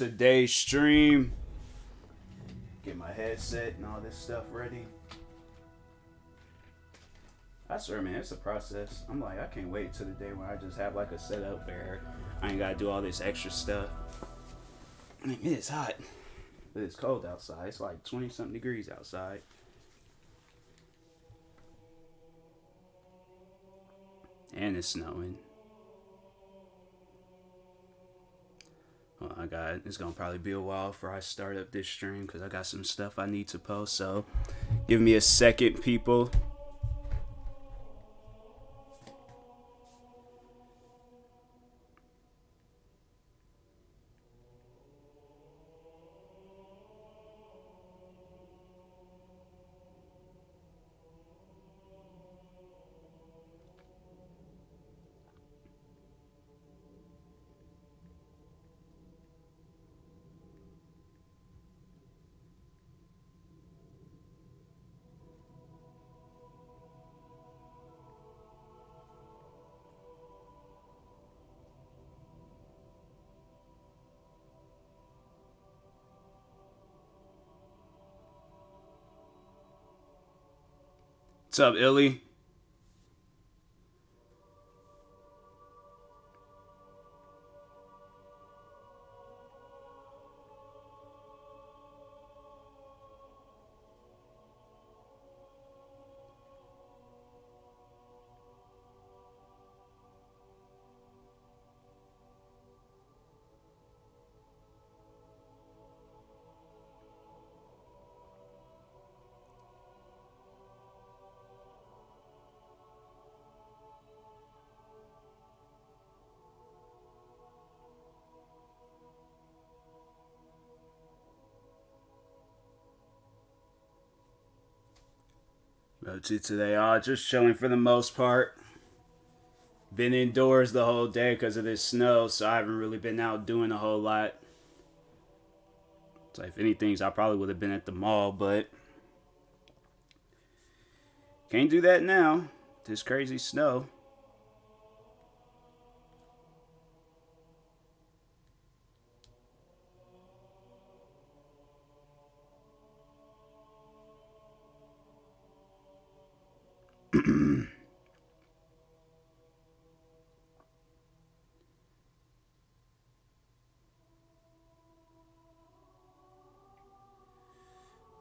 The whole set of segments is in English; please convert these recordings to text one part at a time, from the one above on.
Today's stream. Get my headset and all this stuff ready. I swear, man, it's a process. I'm like, I can't wait till the day when I just have like a setup where I ain't gotta do all this extra stuff. I mean, it is hot, but it's cold outside. It's like 20 something degrees outside. And it's snowing. Well, it's gonna probably be a while before I start up this stream because I got some stuff I need to post. So give me a second, people. What's up, Illy? Up to today, just chilling for the most part. Been indoors the whole day because of this snow, so I haven't really been out doing a whole lot. So if anything, I probably would have been at the mall, but can't do that now. This crazy snow.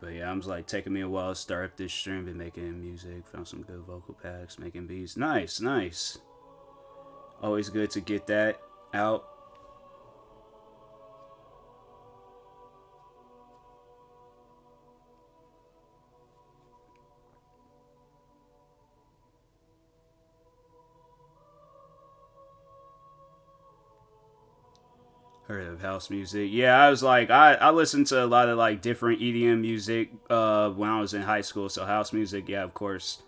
But yeah, I'm just like taking me a while to start up this stream. Been making music, found some good vocal packs, making beats. Nice, nice. Always good to get that out. Heard of house music? Yeah, I was like, I listened to a lot of like different EDM music when I was in high school. So house music, yeah, of course.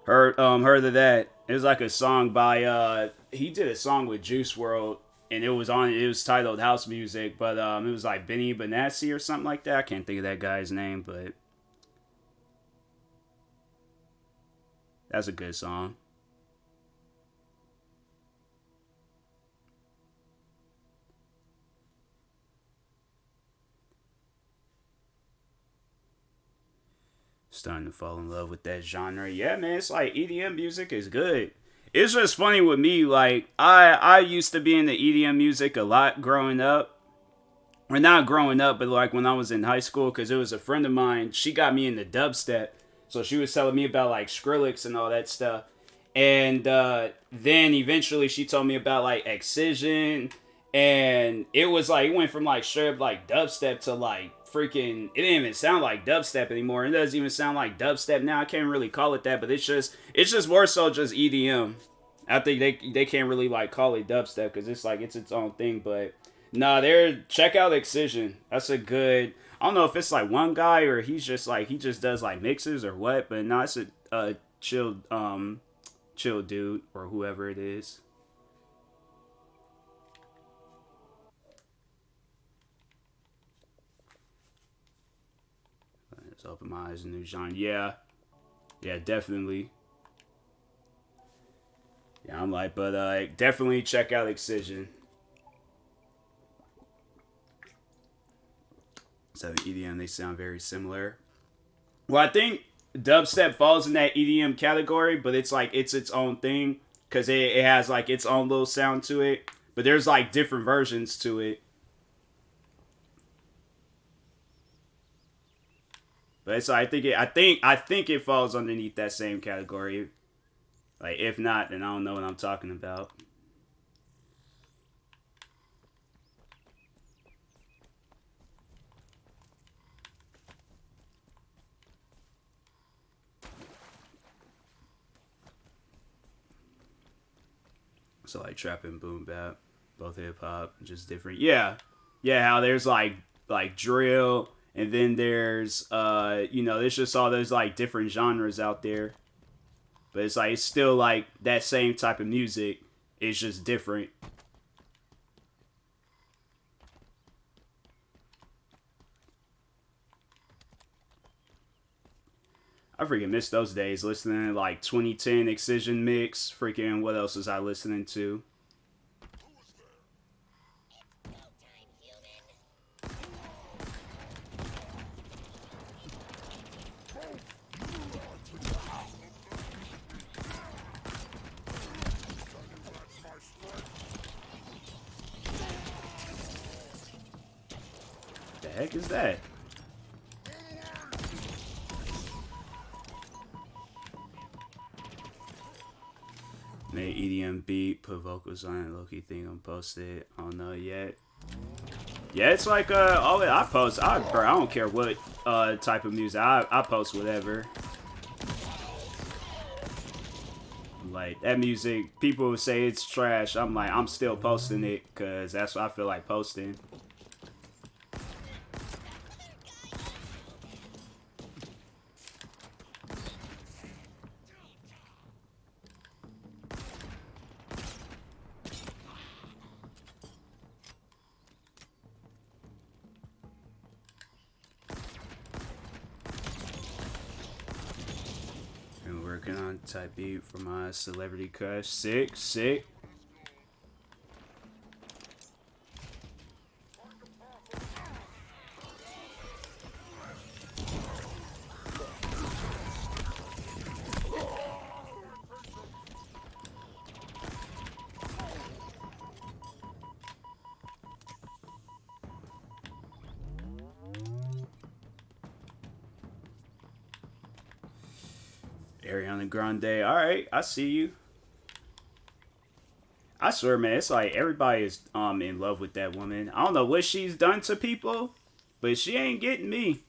Heard of that. It was like a song by he did a song with Juice World, and it was titled House Music, but it was like Benny Benassi or something like that. I can't think of that guy's name, but that's a good song. Starting to fall in love with that genre. Yeah, man, it's like EDM music is good. It's just funny with me, like I used to be into EDM music a lot growing up. Or not growing up, but like when I was in high school, because it was a friend of mine, she got me into dubstep. So she was telling me about like Skrillex and all that stuff. And then eventually she told me about like Excision, and it was like it went from like straight up like dubstep to like freaking. It didn't even sound like dubstep anymore. It doesn't even sound like dubstep now. I can't really call it that, but it's just more so just EDM. I think they can't really like call it dubstep because it's like it's its own thing. But nah, they're check out Excision. That's a good. I don't know if it's like one guy or he's just like he just does like mixes or what, but no, it's a chill dude or whoever it is. Let's open my eyes, new genre. Yeah, yeah, definitely. Yeah, I'm like, but definitely check out Excision. So the EDM, they sound very similar. Well, I think dubstep falls in that EDM category, but it's like it's its own thing because it has like its own little sound to it. But there's like different versions to it. But it's I think it falls underneath that same category. Like if not, then I don't know what I'm talking about. So like trap and boom bap, both hip hop, just different. Yeah, yeah. How there's like drill, and then there's there's just all those like different genres out there. But it's like it's still like that same type of music. It's just different. I freaking miss those days listening to like 2010 Excision Mix. Freaking what else was I listening to? The heck is that? Made EDM beat, put vocals on it, Loki thing on posted. I don't know yet. Yeah, it's like all I post. Bro, I don't care what type of music. I post whatever. Like that music, people say it's trash. I'm like, I'm still posting it because that's what I feel like posting. Working on type beat for my celebrity crush. Sick, sick. Ariana Grande. All right, I see you. I swear, man, it's like everybody is in love with that woman. I don't know what she's done to people, but she ain't getting me.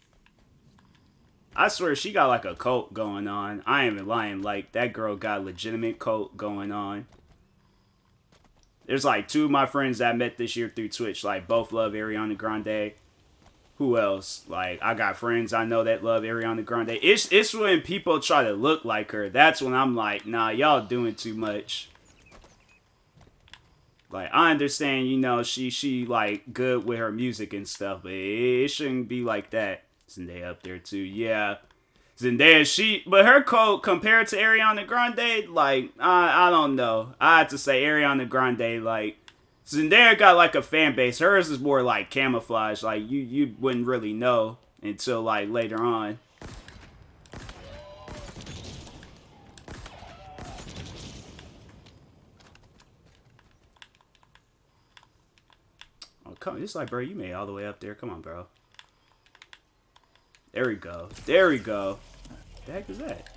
I swear she got like a cult going on. I ain't even lying. Like that girl got a legitimate cult going on. There's like two of my friends that I met this year through Twitch. Like both love Ariana Grande. Who else? Like I got friends I know that love Ariana Grande. It's when people try to look like her. That's when I'm like, nah, y'all doing too much. Like I understand, she like good with her music and stuff, but it shouldn't be like that. Zendaya up there too, yeah. Zendaya, but her code compared to Ariana Grande, like I don't know. I have to say Ariana Grande, like Zendaya got like a fan base. Hers is more like camouflage. Like you wouldn't really know until like later on. Oh come, it's like bro, you made it all the way up there. Come on, bro. There we go. There we go. The heck is that?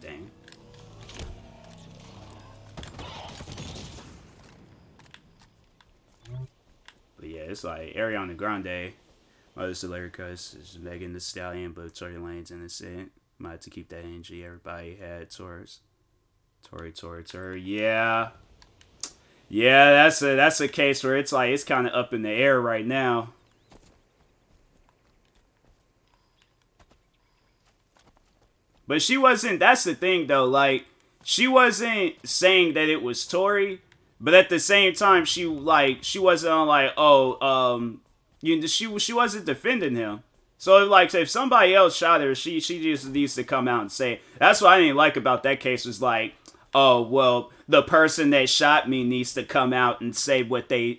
Dang. But yeah, it's like Ariana Grande. My other celebrity cuss is Megan Thee Stallion, but Tory Lane's innocent. Might have to keep that energy everybody had towards Tory. Yeah. Yeah, that's a case where it's like it's kind of up in the air right now. But she wasn't. That's the thing, though. Like, she wasn't saying that it was Tory, but at the same time, she wasn't on like, she wasn't defending him. So like, if somebody else shot her, she just needs to come out and say. That's what I didn't like about that case was like, oh well, the person that shot me needs to come out and say what they.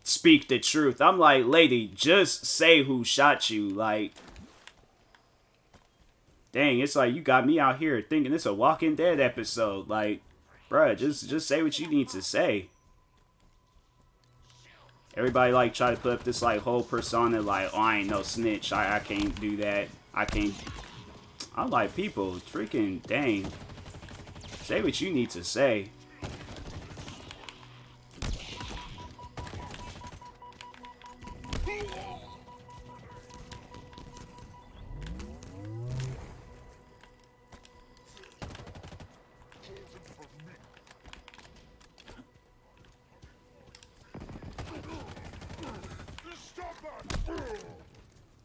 speak the truth. I'm like, lady, just say who shot you. Like, dang, it's like you got me out here thinking it's a Walking Dead episode. Like, bruh, just say what you need to say. Everybody like try to put up this like whole persona like, oh, I ain't no snitch. I can't do that. I can't. I'm like, people, freaking dang. Say what you need to say.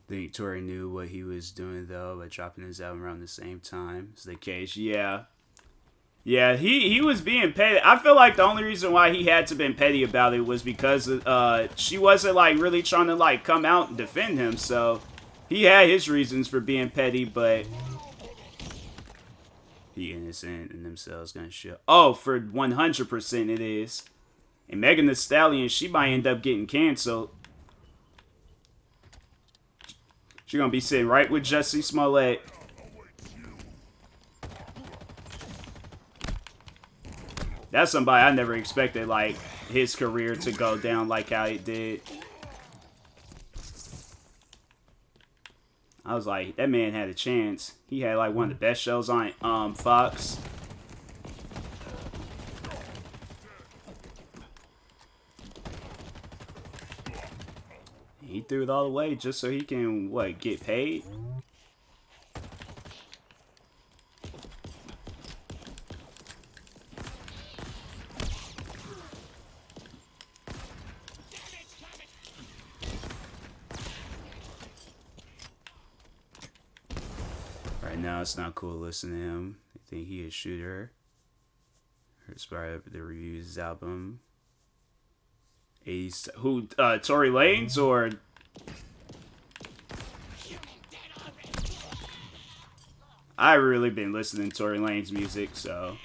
I think Tori knew what he was doing though by dropping his album around the same time as the case. Yeah. Yeah, he was being petty. I feel like the only reason why he had to been petty about it was because she wasn't like really trying to like come out and defend him. So he had his reasons for being petty, but he innocent and themselves gonna show. Oh, for 100% it is. And Megan Thee Stallion, she might end up getting canceled. She's gonna be sitting right with Jussie Smollett. That's somebody I never expected, like, his career to go down like how it did. I was like, that man had a chance. He had, like, one of the best shows on Fox. He threw it all away just so he can, what, get paid? Right now, it's not cool to listen to him. I think he a shooter. Inspired the reviews album. 80s. Who, Tory Lanez or... I've really been listening to Tory Lanez music, so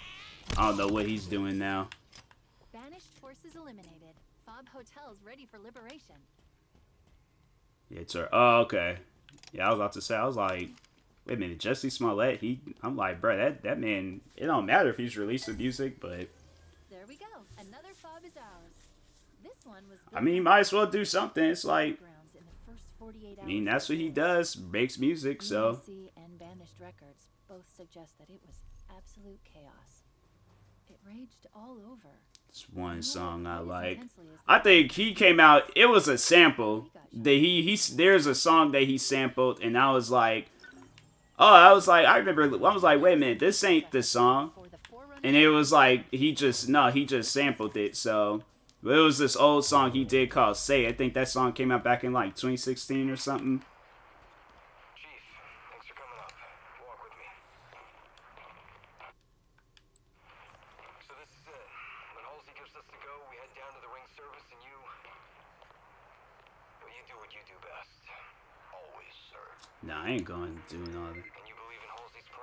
I don't know what he's doing now. Banished forces eliminated. Fob hotels ready for liberation. Yeah, Tory. Oh, okay. Yeah, I was about to say. I was like, wait a minute, Jussie Smollett. I'm like, bro, that man. It don't matter if he's releasing music, but there we go. Another fob is ours. This one was. I mean, he might as well do something. It's like, I mean, that's what he does. Makes music, so. And Banished Records both suggest that it was absolute chaos. It raged all over. It's one song I like. I think he came out. It was a sample that there's a song that he sampled, and I was like, oh, I was like, wait a minute, this ain't the song. And it was like he just sampled it. So it was this old song he did called "Say." I think that song came out back in like 2016 or something. Nah, I ain't going to do another.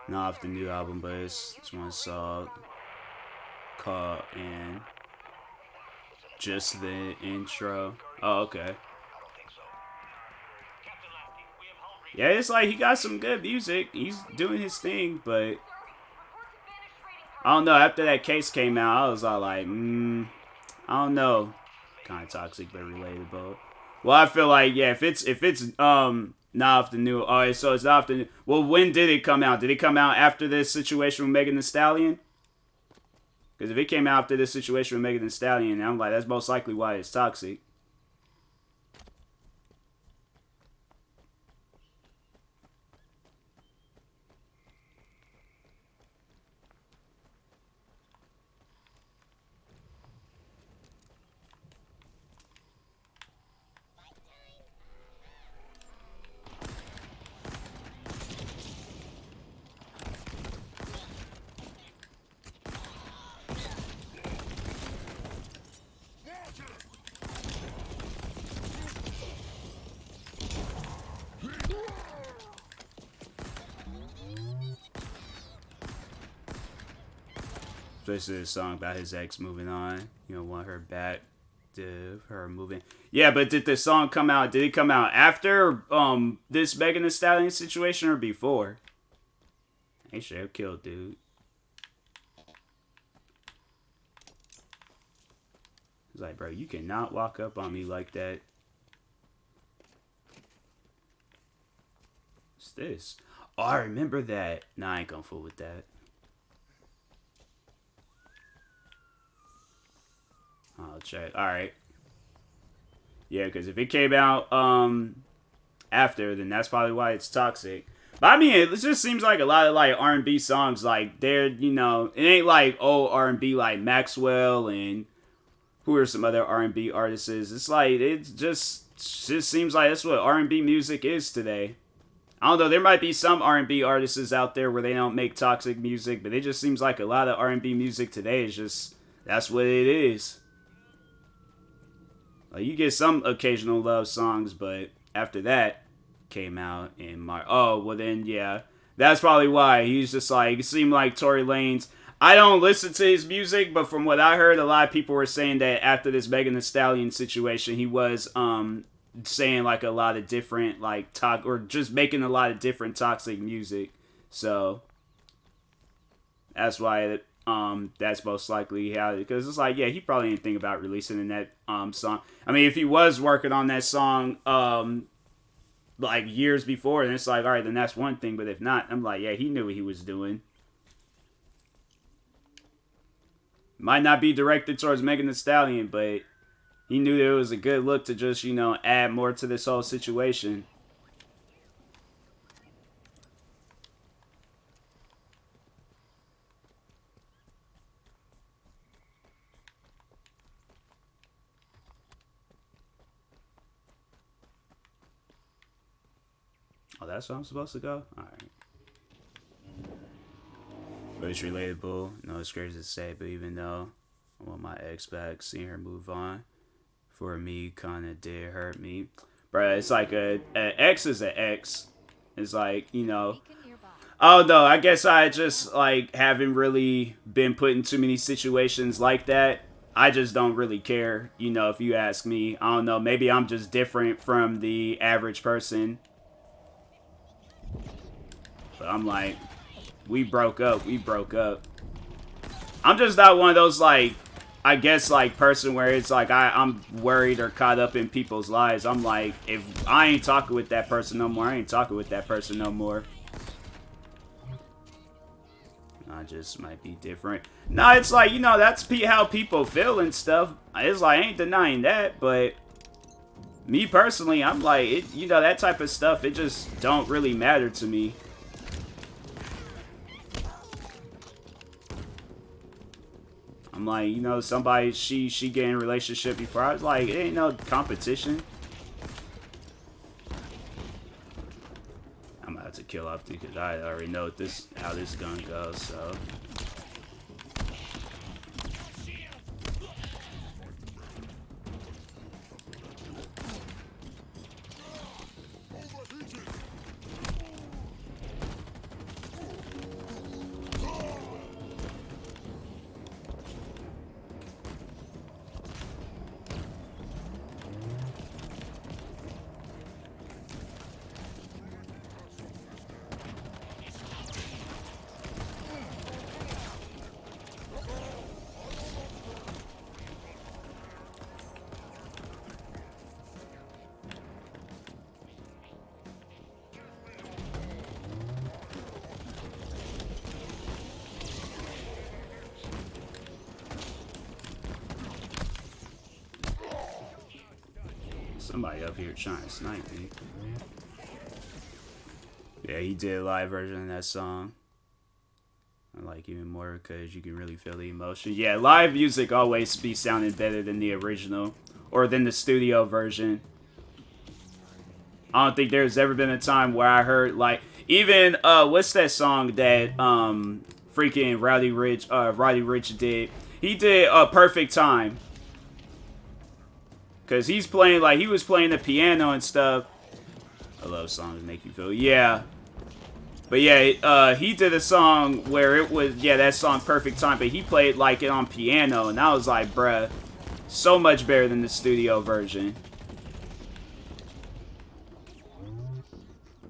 Not off the new album, but it's one song called and just the intro. Oh, okay. Yeah, it's like he got some good music. He's doing his thing, but I don't know. After that case came out, I was all like, I don't know. Kind of toxic, but relatable. Well, I feel like, yeah, if it's not off the new. Alright, so it's not off the new. Well, when did it come out? Did it come out after this situation with Megan Thee Stallion? Because if it came out after this situation with Megan Thee Stallion, I'm like, that's most likely why it's toxic. Especially a song about his ex moving on. You don't want her back perspective, her moving. Yeah, but did the song come out? Did it come out after this Megan Thee Stallion situation or before? They should have killed dude. It's like, bro, you cannot walk up on me like that. What's this? Oh, I remember that. Nah, I ain't gonna fool with that. I'll check. Alright. Yeah, because if it came out after, then that's probably why it's toxic. But I mean, it just seems like a lot of like R&B songs, like they're, you know, it ain't like old R&B like Maxwell and who are some other R&B artists. It's like, it just seems like that's what R&B music is today. I don't know, there might be some R&B artists out there where they don't make toxic music, but it just seems like a lot of R&B music today is just, that's what it is. Like, you get some occasional love songs, but after that came out in March. Oh, well then, yeah. That's probably why. He's just like, it seemed like Tory Lanez. I don't listen to his music, but from what I heard, a lot of people were saying that after this Megan Thee Stallion situation, he was saying like a lot of different like or just making a lot of different toxic music. So that's why that's most likely how, because it's like, yeah, he probably didn't think about releasing in that song. I mean, if he was working on that song like years before, then it's like, all right, then that's one thing. But if not, I'm like, yeah, he knew what he was doing. Might not be directed towards Megan Thee Stallion, but he knew that it was a good look to just, you know, add more to this whole situation. Oh, that's how I'm supposed to go? Alright. But it's relatable. No, it's crazy to say, but even though I want my ex back, seeing her move on, for me, kind of did hurt me. Bruh, it's like a ex is an ex. It's like, you know. Oh, no, I guess I just, like, haven't really been put in too many situations like that. I just don't really care, you know, if you ask me. I don't know, maybe I'm just different from the average person. But I'm like, we broke up. I'm just not one of those, like, I guess, like, person where it's like I'm worried or caught up in people's lives. I'm like, if I ain't talking with that person no more, I ain't talking with that person no more. I just might be different. No, it's like, you know, that's how people feel and stuff. It's like, I ain't denying that, but me personally, I'm like, you know, that type of stuff, it just don't really matter to me. I'm like, you know, somebody, she get in a relationship before. I was like, it ain't no competition. I'm gonna have to kill off because I already know how this gun goes, so. Somebody up here trying to snipe me. Yeah, he did a live version of that song. I like even more because you can really feel the emotion. Yeah, live music always be sounding better than the original or than the studio version. I don't think there's ever been a time where I heard like even what's that song that freaking Roddy Ricch did? He did a Perfect Time. Cause he's playing like he was playing the piano and stuff. I love songs that make you feel, yeah. But yeah, he did a song where it was, yeah, that song Perfect Time, but he played like it on piano, and I was like, bruh, So much better than the studio version.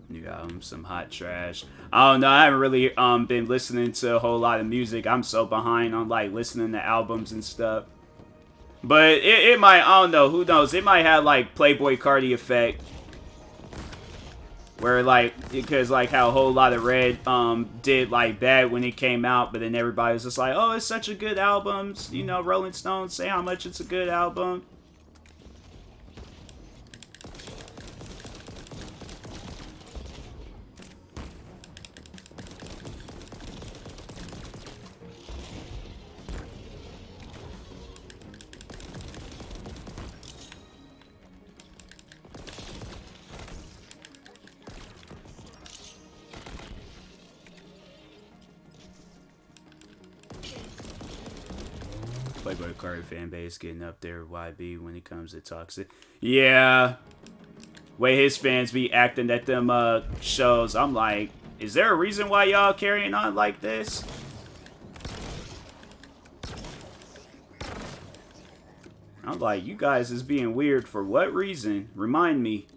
New album, some hot trash. I don't know. I haven't really been listening to a whole lot of music. I'm so behind on like listening to albums and stuff. But it might. I don't know. Who knows? It might have like Playboy Cardi effect, where like because like how a whole lot of Red did like bad when it came out, but then everybody was just like, oh, it's such a good album. You know, Rolling Stones say how much it's a good album. Playboy Cardi fan base getting up there with YB when it comes to toxic. Yeah. Way his fans be acting at them shows. I'm like, is there a reason why y'all carrying on like this? I'm like, you guys is being weird for what reason? Remind me.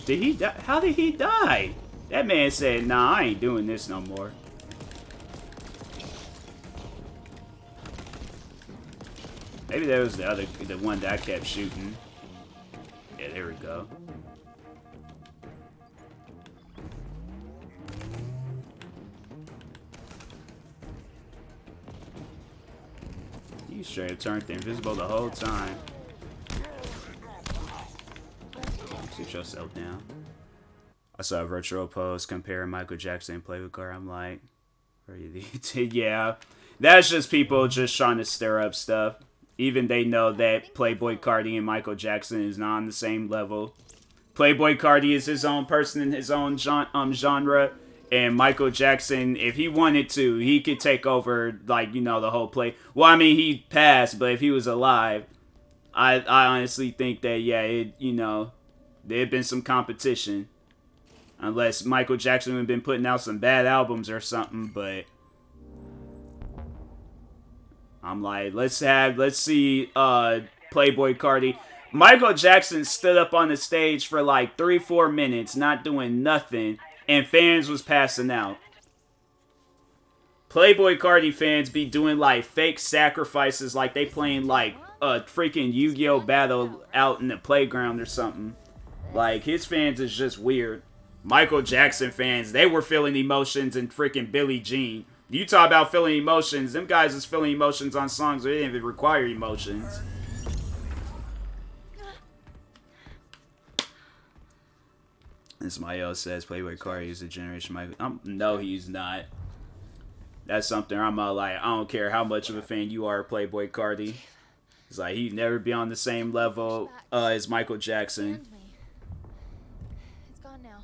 Did he die? How did he die? That man said, nah, I ain't doing this no more. Maybe that was the one that I kept shooting. Yeah, there we go. You straight up turned invisible the whole time. Sit yourself down. I saw a virtual post comparing Michael Jackson and Playboy Cardi. I'm like, yeah, that's just people just trying to stir up stuff. Even they know that Playboy Cardi and Michael Jackson is not on the same level. Playboy Cardi is his own person in his own genre, and Michael Jackson, if he wanted to, he could take over, like, you know, the whole play. Well, I mean, he passed, but if he was alive, I honestly think that, yeah, you know, there had been some competition. Unless Michael Jackson had been putting out some bad albums or something, but I'm like, let's see Playboy Cardi. Michael Jackson stood up on the stage for like 3-4 minutes, not doing nothing, and fans was passing out. Playboy Cardi fans be doing like fake sacrifices, like they playing like a freaking Yu-Gi-Oh battle out in the playground or something. Like, his fans is just weird. Michael Jackson fans, they were feeling emotions in freaking Billie Jean. You talk about feeling emotions, them guys is feeling emotions on songs that didn't even require emotions. This Mayo says Playboy Cardi is a generation Michael. No, he's not. That's something I'm like, I don't care how much of a fan you are of Playboy Cardi. It's like, he'd never be on the same level as Michael Jackson. It's gone now.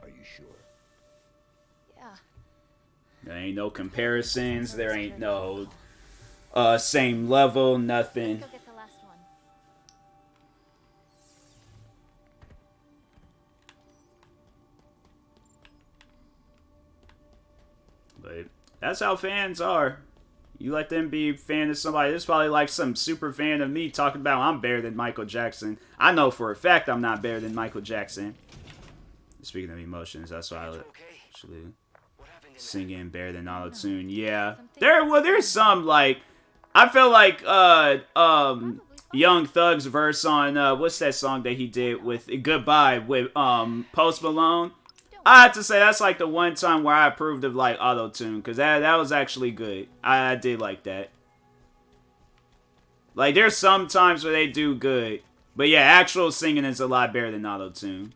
Are you sure? Yeah. There ain't no comparisons. There ain't no same level, nothing. Let's go get the last one. But that's how fans are. You let them be a fan of somebody. There's probably like some super fan of me talking about I'm better than Michael Jackson. I know for a fact I'm not better than Michael Jackson. Speaking of emotions, that's why I actually singing better than auto-tune. Yeah. There's some like I feel like Young Thug's verse on what's that song that he did with Goodbye with Post Malone. I have to say that's like the one time where I approved of like auto-tune, because that was actually good. I did like that. Like, there's some times where they do good, but yeah, actual singing is a lot better than auto-tune.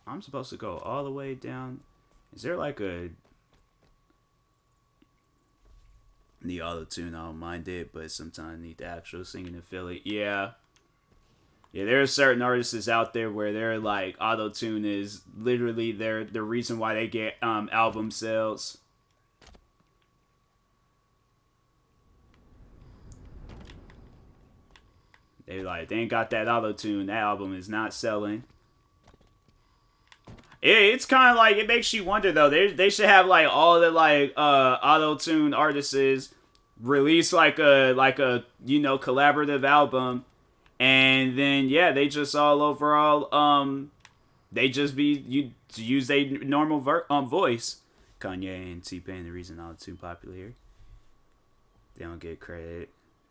I'm supposed to go all the way down. Is there like a... The auto-tune, I don't mind it, but sometimes I need the actual singing to feel it. Yeah. Yeah, there are certain artists out there where they're like, auto-tune is literally the reason why they get album sales. They ain't got that auto-tune. That album is not selling. It's kind of like, it makes you wonder though. They should have like all the like auto-tune artists release like a collaborative album, and then yeah, they just all overall they just use their normal voice. Kanye and T-Pain, the reason auto-tune popular here. They don't get credit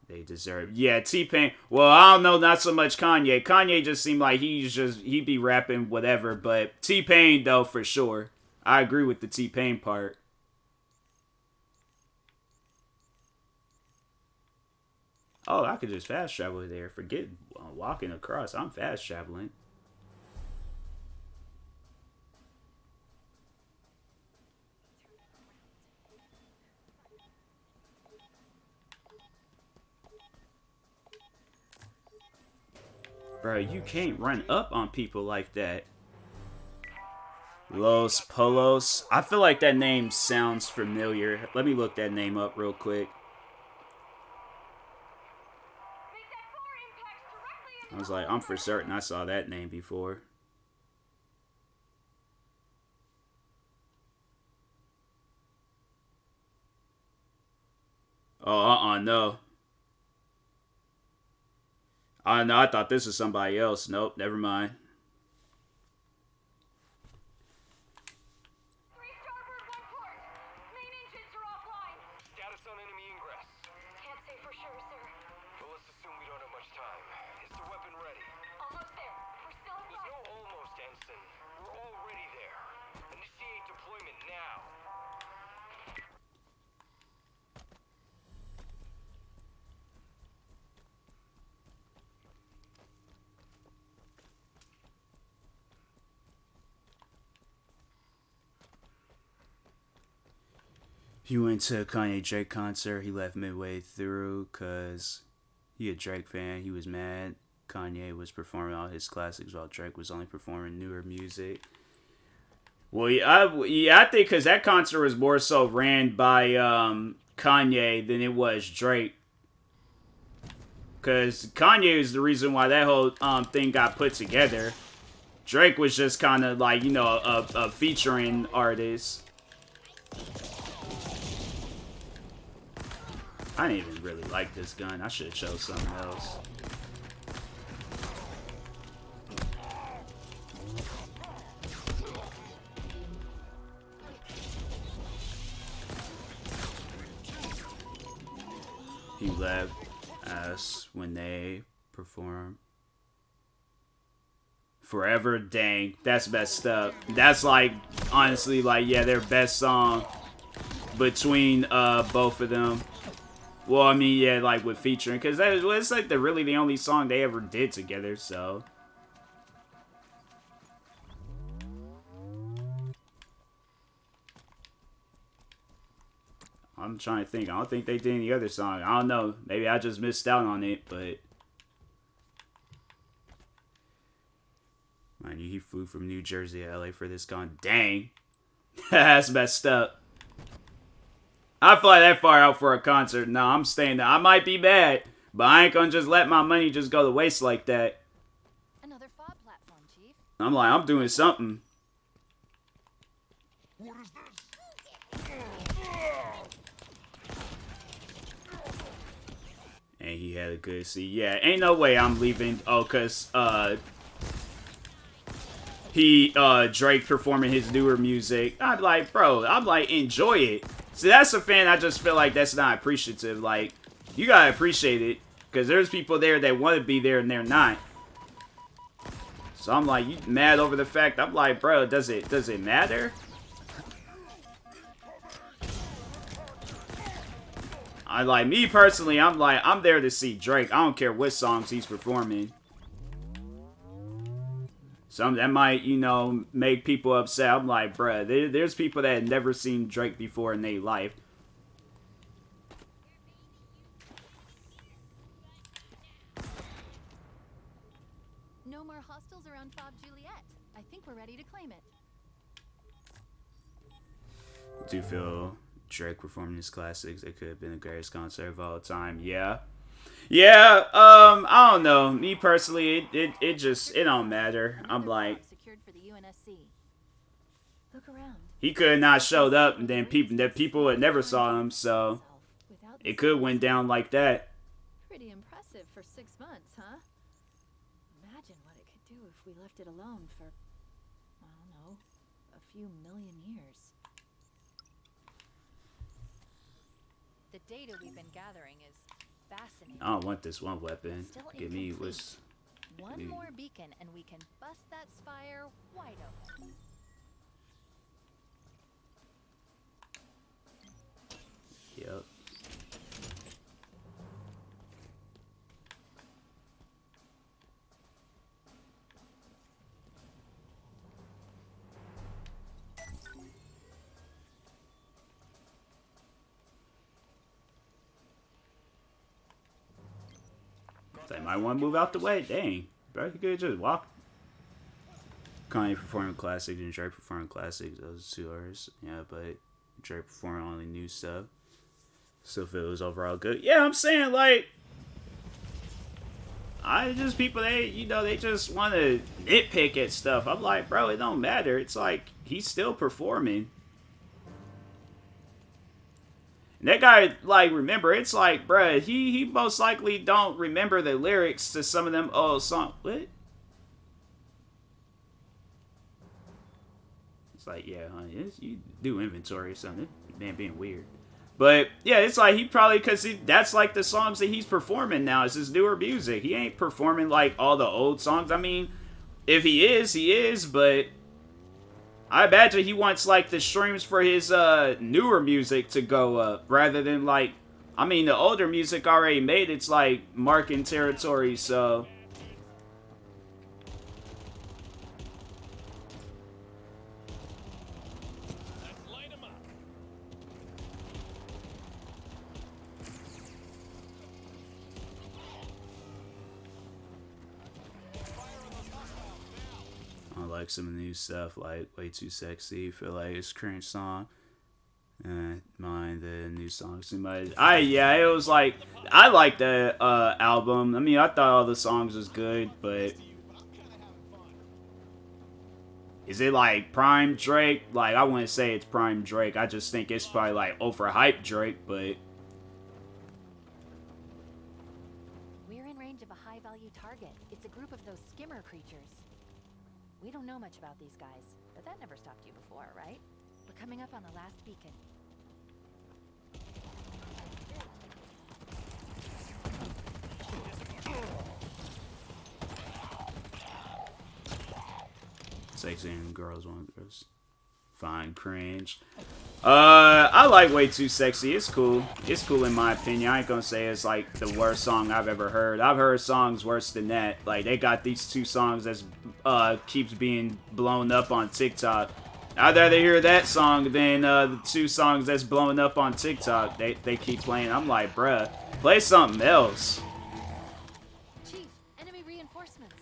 they deserve. Yeah, T-Pain. Well, I don't know, not so much Kanye. Kanye just seemed like he'd be rapping whatever, but T-Pain, though, for sure. I agree with the T-Pain part. Oh, I could just fast travel there. Forget walking across. I'm fast traveling. Bro, you can't run up on people like that. Los Polos. I feel like that name sounds familiar. Let me look that name up real quick. I was like, I'm for certain I saw that name before. Oh, no. No, I thought this was somebody else. Nope, never mind. Status on enemy ingress. Can't say for sure, sir. Well, let's assume we don't have much time. Is the weapon ready? Almost there. We're still There's inside. no almost, Ensign. We're already there. Initiate deployment now. He went to a Kanye Drake concert. He left midway through because he a Drake fan. He was mad. Kanye was performing all his classics while Drake was only performing newer music. Well, I think because that concert was more so ran by Kanye than it was Drake. Because Kanye is the reason why that whole thing got put together. Drake was just kind of like, a featuring artist. I didn't even really like this gun. I should have chose something else. He left us when they perform. Forever, dang. That's messed up. That's like, honestly, like, yeah, their best song between both of them. Well, I mean, yeah, like with featuring, because it's like really the only song they ever did together, so. I'm trying to think. I don't think they did any other song. I don't know. Maybe I just missed out on it, but. Mind you, he flew from New Jersey to LA for this con. Dang. That's messed up. I fly that far out for a concert. No, I'm staying there. I might be mad, but I ain't gonna just let my money just go to waste like that. Another fob platform, Chief. I'm like, I'm doing something. What is this? And he had a good seat. Yeah, ain't no way I'm leaving. Oh, cause Drake performing his newer music. I'm like, bro, enjoy it. See, that's a fan I just feel like that's not appreciative. Like, you gotta appreciate it. Because there's people there that want to be there and they're not. So I'm like, you mad over the fact? I'm like, bro, does it matter? I like, me personally, I'm like, I'm there to see Drake. I don't care what songs he's performing. Some that might, you know, make people upset. I'm like, bruh, there's people that had never seen Drake before in their life. No more hostiles around Fob Juliet. I think we're ready to claim it. Do you feel Drake performing his classics? It could have been the greatest concert of all time. Yeah. Yeah, I don't know. Me personally, it just, it don't matter. I'm like, Secured for the UNSC. Look around. he could have not showed up, and then people would never saw him, so it could went down like that. Pretty impressive for 6 months, huh? Imagine what it could do if we left it alone for, I don't know, a few million years. The data we've been gathering is fascinating. I don't want this one weapon. Still Give me incomplete. what's. One more beacon and we can bust that spire wide open. Yep. They might want to move out the way. Dang. Bro, you could just walk. Kanye performing classics and Drake performing classics. Those 2 artists. Yeah, but Drake performing only new stuff. Still feel it was overall good. Yeah, I'm saying, like, I just, people, they, you know, they just want to nitpick at stuff. I'm like, bro, it don't matter. It's like, he's still performing. And that guy, like, remember, it's like, bruh, he most likely don't remember the lyrics to some of them old songs. What? It's like, yeah, honey, you do inventory or something. Man being weird. But, yeah, it's like, he probably, because that's, like, the songs that he's performing now. It's his newer music. He ain't performing, like, all the old songs. I mean, if he is, but I imagine he wants, like, the streams for his newer music to go up rather than, like, I mean, the older music already made its, like, mark in territory, so. I like some of the new stuff, like Way Too Sexy. Feel like it's a cringe song. Mind the new songs too much. It was like, I like the album. I mean, I thought all the songs was good, but is it like prime Drake? Like, I wouldn't say it's prime Drake. I just think it's probably like overhyped Drake, but We're in range of a high-value target. It's a group of those skimmer creatures. We don't know much about these guys, but that never stopped you before, right? We're coming up on the last beacon. sexy and girls want girls. Fine, cringe. I like Way Too Sexy. It's cool. It's cool in my opinion. I ain't gonna say it's like the worst song I've ever heard. I've heard songs worse than that. Like, they got these 2 songs that's keeps being blown up on TikTok. I'd rather hear that song than the 2 songs that's blowing up on TikTok. They keep playing. I'm like, bruh, play something else. Chief, enemy reinforcements.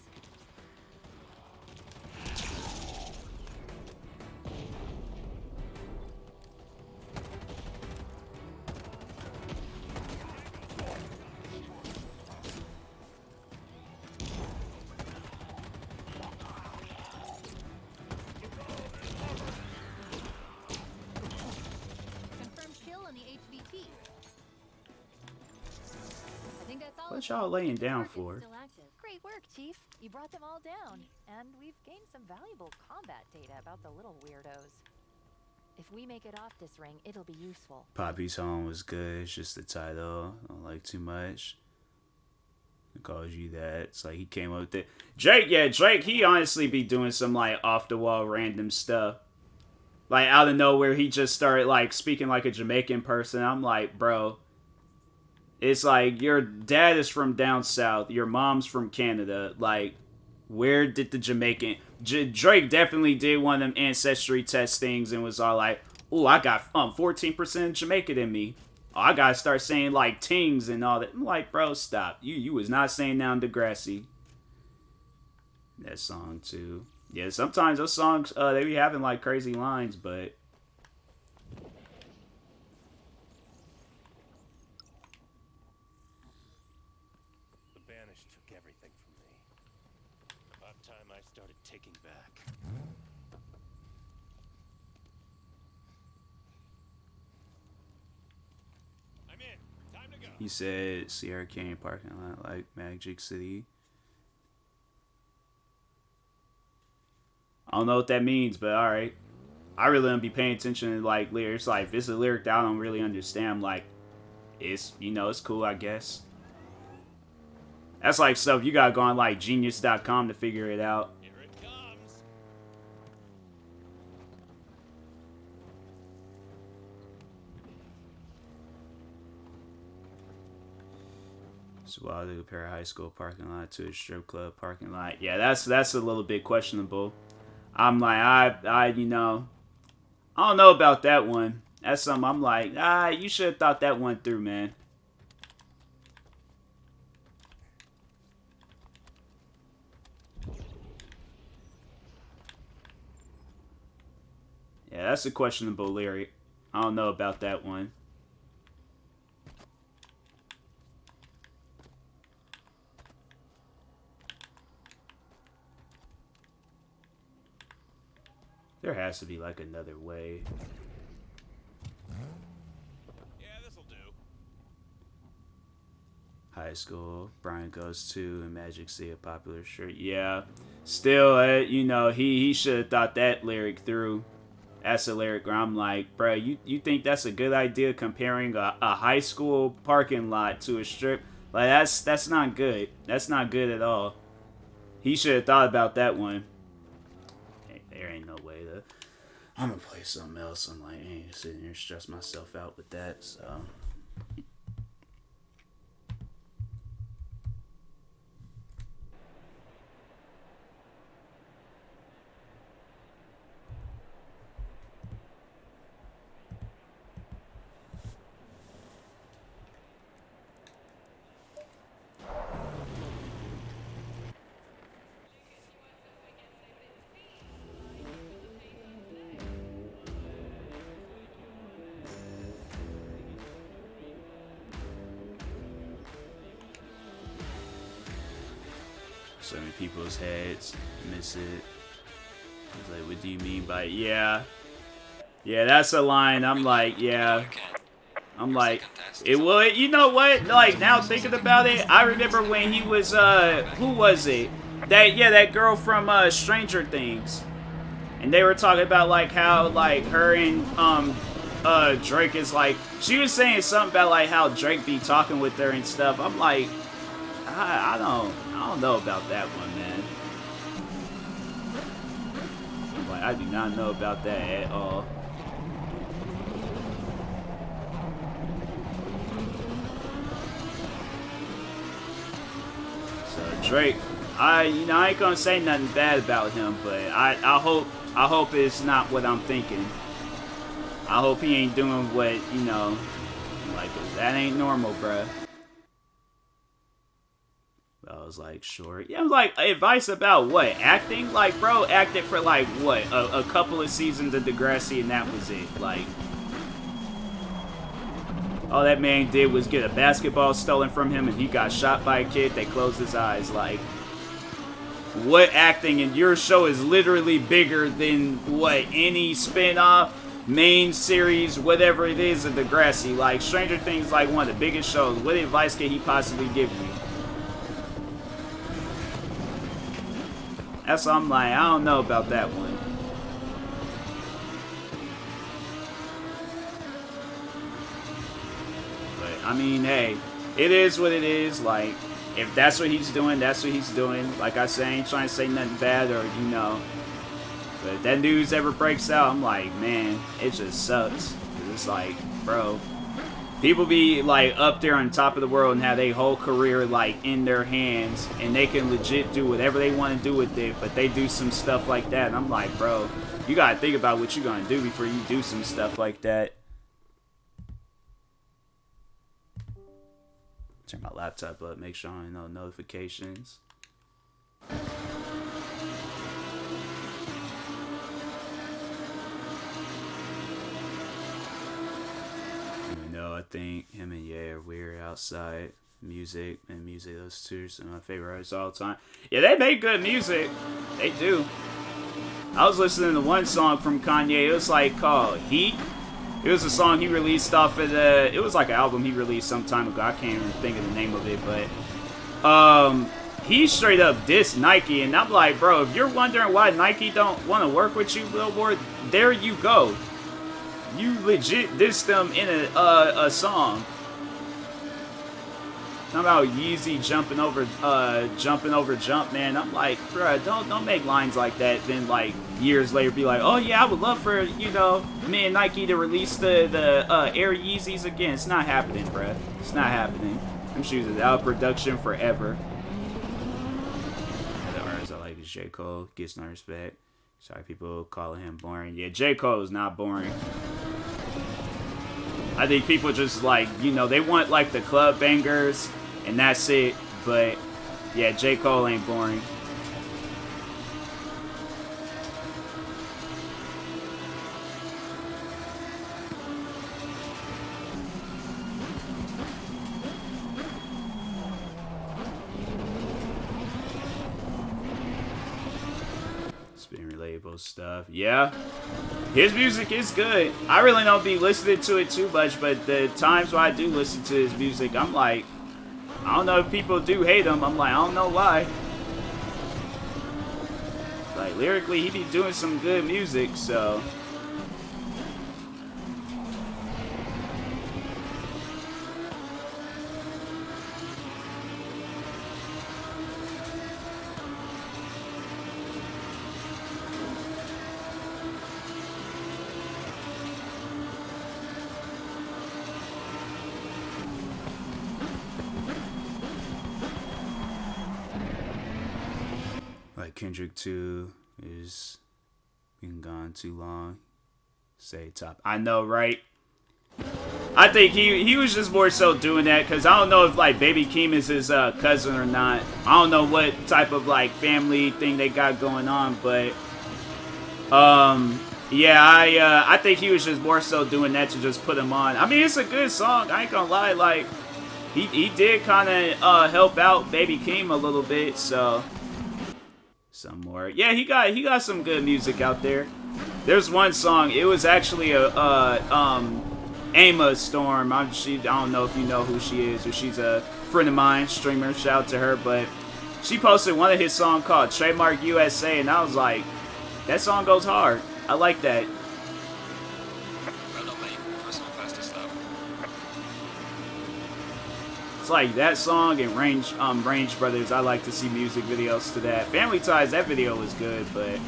What y'all laying down for? Still active. Great work, Chief. You brought them all down, and we've gained some valuable combat data about the little weirdos. If we make it off this ring, it'll be useful. Poppy's Home was good. It's just the title. I don't like too much. It calls you that. It's like he came up with it. Drake, he honestly be doing some like off the wall random stuff. Like out of nowhere, he just started like speaking like a Jamaican person. I'm like, bro. It's like your dad is from down south, your mom's from Canada. Like, Where did the Jamaican... Drake definitely did one of them ancestry test things and was all like, oh, I got 14% Jamaican in me. Oh, I gotta start saying, like, tings and all that. I'm like, bro, stop. You was not saying down Degrassi. That song, too. Yeah, sometimes those songs, they be having, like, crazy lines, but... The Banished took everything from me. About time I started taking back. I'm in. Time to go. He said Sierra Canyon parking lot like Magic City. I don't know what that means, but alright. I really don't be paying attention to, like, lyrics. Like, if it's a lyric that I don't really understand, like, it's, you know, it's cool, I guess. That's like stuff you gotta go on, like, genius.com to figure it out. Here it comes. So why do compare a high school parking lot to a strip club parking lot? Yeah, that's a little bit questionable. I'm like, you know, I don't know about that one. That's something I'm like, you should have thought that one through, man. Yeah, that's a questionable lyric. I don't know about that one. There has to be, like, another way. Yeah, this'll do. High school, Brian goes to, and Magic City, a popular shirt. Yeah. Still, you know, he should have thought that lyric through. That's a lyric where I'm like, bro, you think that's a good idea comparing a high school parking lot to a strip? Like, that's not good. That's not good at all. He should have thought about that one. There ain't no way to... I'm gonna play something else. I'm like, I ain't sitting here stress myself out with that, so... So many people's heads miss it. He's like, what do you mean by yeah? Yeah, that's a line. I'm like, yeah. I'm like, it would. You know what? Like, now thinking about it, I remember when he was, who was it? That girl from, Stranger Things. And they were talking about, like, how, like, her and, Drake is, like, she was saying something about, like, how Drake be talking with her and stuff. I'm like, I don't know about that one, man. Like, I do not know about that at all. So Drake, I ain't gonna say nothing bad about him, but I hope it's not what I'm thinking. I hope he ain't doing what, you know, like, that ain't normal, bruh. I was like, sure. Yeah, like, advice about what? Acting? Like, bro, acted for, like, what? A couple of seasons of Degrassi, and that was it. Like, all that man did was get a basketball stolen from him, and he got shot by a kid. They closed his eyes. Like, what acting? And your show is literally bigger than, what, any spin-off, main series, whatever it is of Degrassi. Like, Stranger Things is, like, one of the biggest shows. What advice can he possibly give you? That's what I'm like, I don't know about that one. But, I mean, hey, it is what it is. Like, if that's what he's doing, that's what he's doing. Like I say, I ain't trying to say nothing bad or, you know. But if that news ever breaks out, I'm like, man, it just sucks. 'Cause it's like, bro, People be like up there on top of the world and have their whole career like in their hands, and they can legit do whatever they want to do with it, but they do some stuff like that, and I'm like, bro, you gotta think about what you're gonna do before you do some stuff like that. Turn my laptop up, make sure I don't know notifications. I think him and Ye are weird outside music, those two are some of my favorite artists all the time. Yeah, they make good music. They do. I was listening to one song from Kanye. It was like called Heat. It was a song he released off of it was like an album he released some time ago. I can't even think of the name of it, but he straight up dissed Nike, and I'm like, bro, if you're wondering why Nike don't want to work with you, Billboard, there you go. You legit dissed them in a song. Talking about Yeezy jumping over Jumpman. I'm like, bruh, don't make lines like that. Then like years later, be like, oh yeah, I would love for me and Nike to release the Air Yeezys again. It's not happening, bruh. It's not happening. Them shoes is out of production forever. The artist I like is J. Cole. Gets no respect. Sorry, people calling him boring. Yeah, J. Cole is not boring. I think people just like, they want like the club bangers and that's it. But yeah, J. Cole ain't boring. Stuff. Yeah, his music is good. I really don't be listening to it too much, but the times when I do listen to his music, I'm like, I don't know if people do hate him. I'm like, I don't know why. Like lyrically, he be doing some good music, so. Kendrick 2 is been gone too long. Say top. I know, right? I think he was just more so doing that because I don't know if like Baby Keem is his cousin or not. I don't know what type of like family thing they got going on, but yeah, I think he was just more so doing that to just put him on. I mean, it's a good song. I ain't gonna lie, like he did kind of help out Baby Keem a little bit, so. Some more. Yeah, he got some good music out there. There's one song. It was actually a Ama Storm. I don't know if you know who she is, or she's a friend of mine, streamer. Shout out to her. But she posted one of his songs called Trademark USA, and I was like, that song goes hard. I like that. It's like that song and Range Brothers. I like to see music videos to that. Family Ties, that video was good, but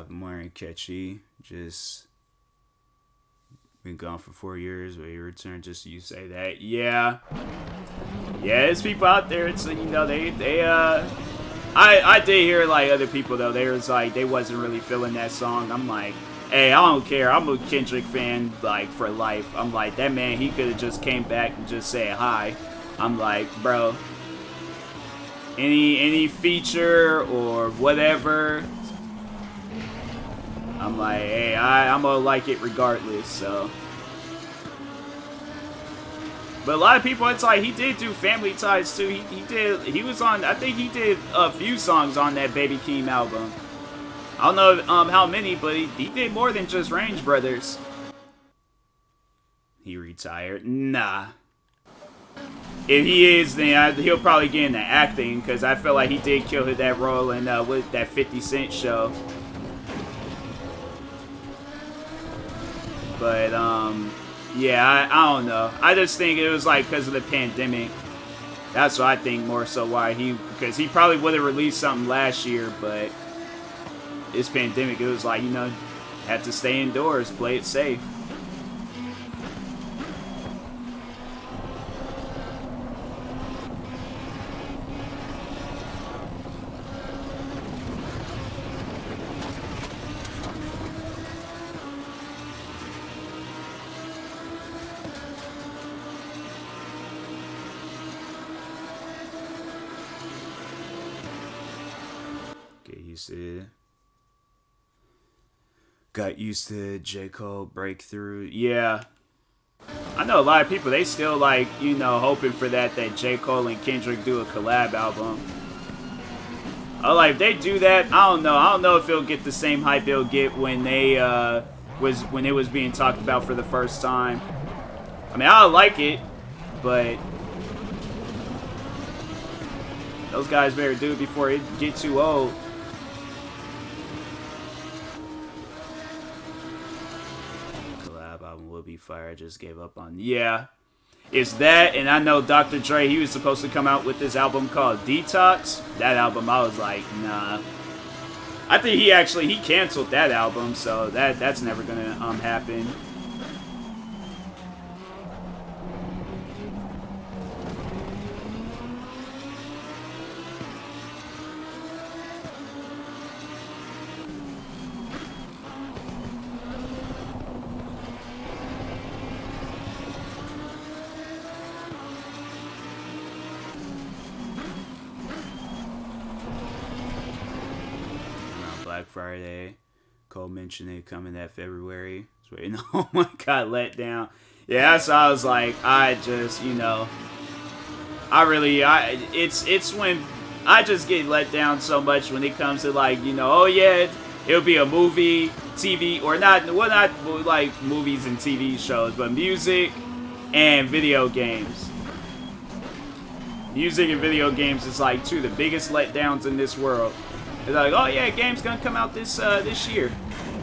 more catchy. Just been gone for 4 years, but he returned just so you say that. Yeah, there's people out there. It's I did hear like other people though. They was like they wasn't really feeling that song. I'm like, hey, I don't care. I'm a Kendrick fan like for life. I'm like that man. He could have just came back and just said hi. I'm like, bro, any feature or whatever. I'm like, hey, I'm gonna like it regardless, so. But a lot of people, it's like, he did do Family Ties, too. He was on, I think he did a few songs on that Baby Keem album. I don't know how many, but he did more than just Range Brothers. he retired. Nah. If he is, then he'll probably get into acting, because I feel like he did kill that role in with that 50 Cent show. But, yeah, I don't know. I just think it was, like, because of the pandemic. That's what I think more so why because he probably would have released something last year, but this pandemic, it was like, you know, had to stay indoors, play it safe. Got used to J. Cole breakthrough. Yeah. I know a lot of people, they still like, you know, hoping for that J. Cole and Kendrick do a collab album. Oh, like, if they do that, I don't know. I don't know if it'll get the same hype it'll get when they, when it was being talked about for the first time. I mean, I like it, but those guys better do it before it get too old. Will be fire. I just gave up on. Yeah, it's that, and I know Dr. Dre, he was supposed to come out with this album called Detox. That album, I was like, nah. I think he canceled that album, so that's never gonna happen. Friday. Cole mentioned it coming that February. So waiting. Oh my god, let down. Yeah, so I was like, I just, you know, it's when I just get let down so much when it comes to, like, you know, oh yeah, it'll be a movie, TV, or not like movies and TV shows, but music and video games. Music and video games is like two of the biggest letdowns in this world. They're like, oh yeah, game's gonna come out this year.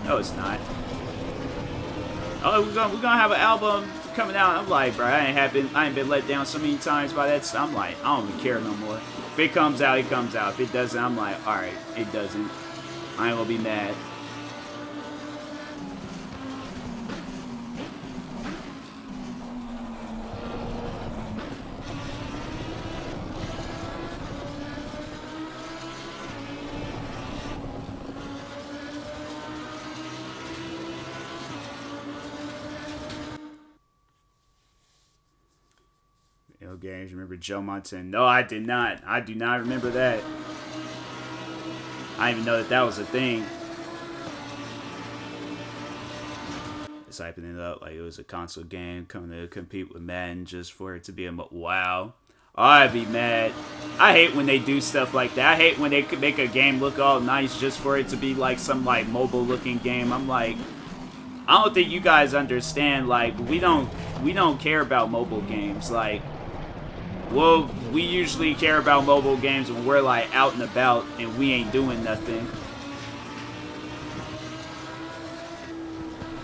No, it's not. Oh, we're gonna have an album coming out. I'm like, bro, I ain't been let down so many times by that stuff. I'm like, I don't even care no more. If it comes out, it comes out. If it doesn't, I'm like, all right, it doesn't. I ain't gonna be mad. Games. Remember Joe Montana? No, I did not. I do not remember that. I didn't even know that was a thing. It's hyping it up like it was a console game coming to compete with Madden just for it to be a wow. Oh, I'd be mad. I hate when they do stuff like that. I hate when they could make a game look all nice just for it to be like some like mobile looking game. I'm like, I don't think you guys understand. Like, we don't care about mobile games. Like, well, we usually care about mobile games when we're like out and about and we ain't doing nothing.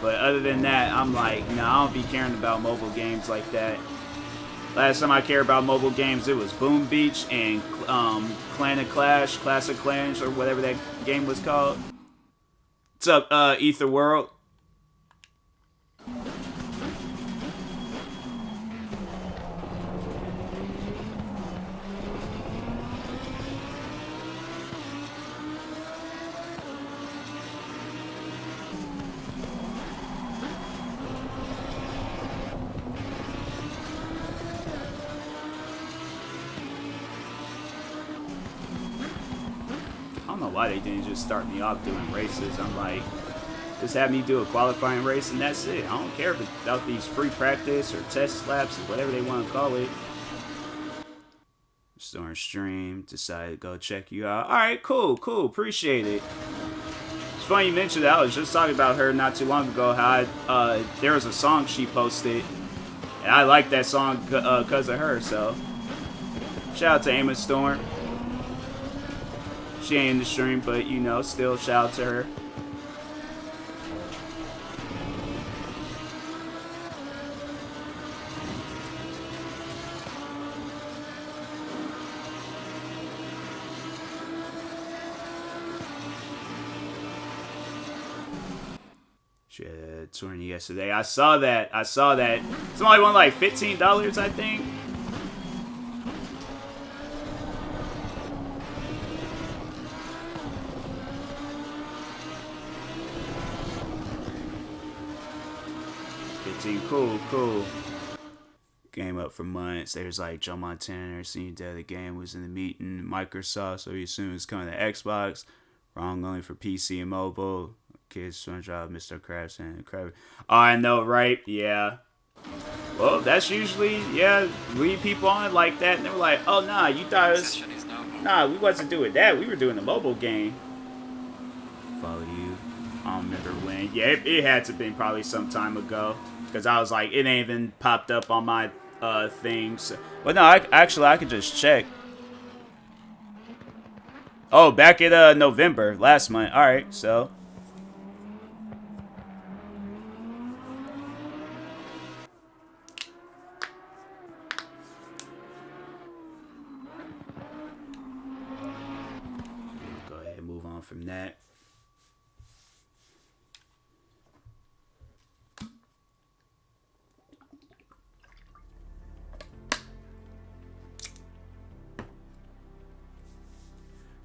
But other than that, I'm like, nah, I don't be caring about mobile games like that. Last time I cared about mobile games, it was Boom Beach and Clan of Clash, Clash of Clans, or whatever that game was called. What's up, Ether World? I don't know why they didn't just start me off doing races. I'm like, just have me do a qualifying race and that's it. I don't care about these free practice or test laps or whatever they want to call it. Storm Stream decided to go check you out. Alright, cool. Appreciate it. It's funny you mentioned that. I was just talking about her not too long ago, how there was a song she posted And I like that song because of her, so. Shout out to Emma Storm. She ain't in the stream, but, you know, still shout out to her. She had a tourney yesterday. I saw that. Somebody won like $15, I think. Cool. Game up for months. There's like Joe Montana seen that the game was in the meeting. Microsoft, so you assume it's coming to Xbox. Wrong only for PC and mobile. Kids trying to drive Mr. Krabs and Krabs. Oh, I know, right? Yeah. Well, that's usually, yeah, lead people on like that, and they were like, oh, nah, you thought it was... Nah, we wasn't doing that. We were doing the mobile game. Follow you. I don't remember when. Yeah, it had to have been probably some time ago. Because I was like, it ain't even popped up on my things. But no, actually, I could just check. Oh, back in November, last month. All right, so. Go ahead and move on from that.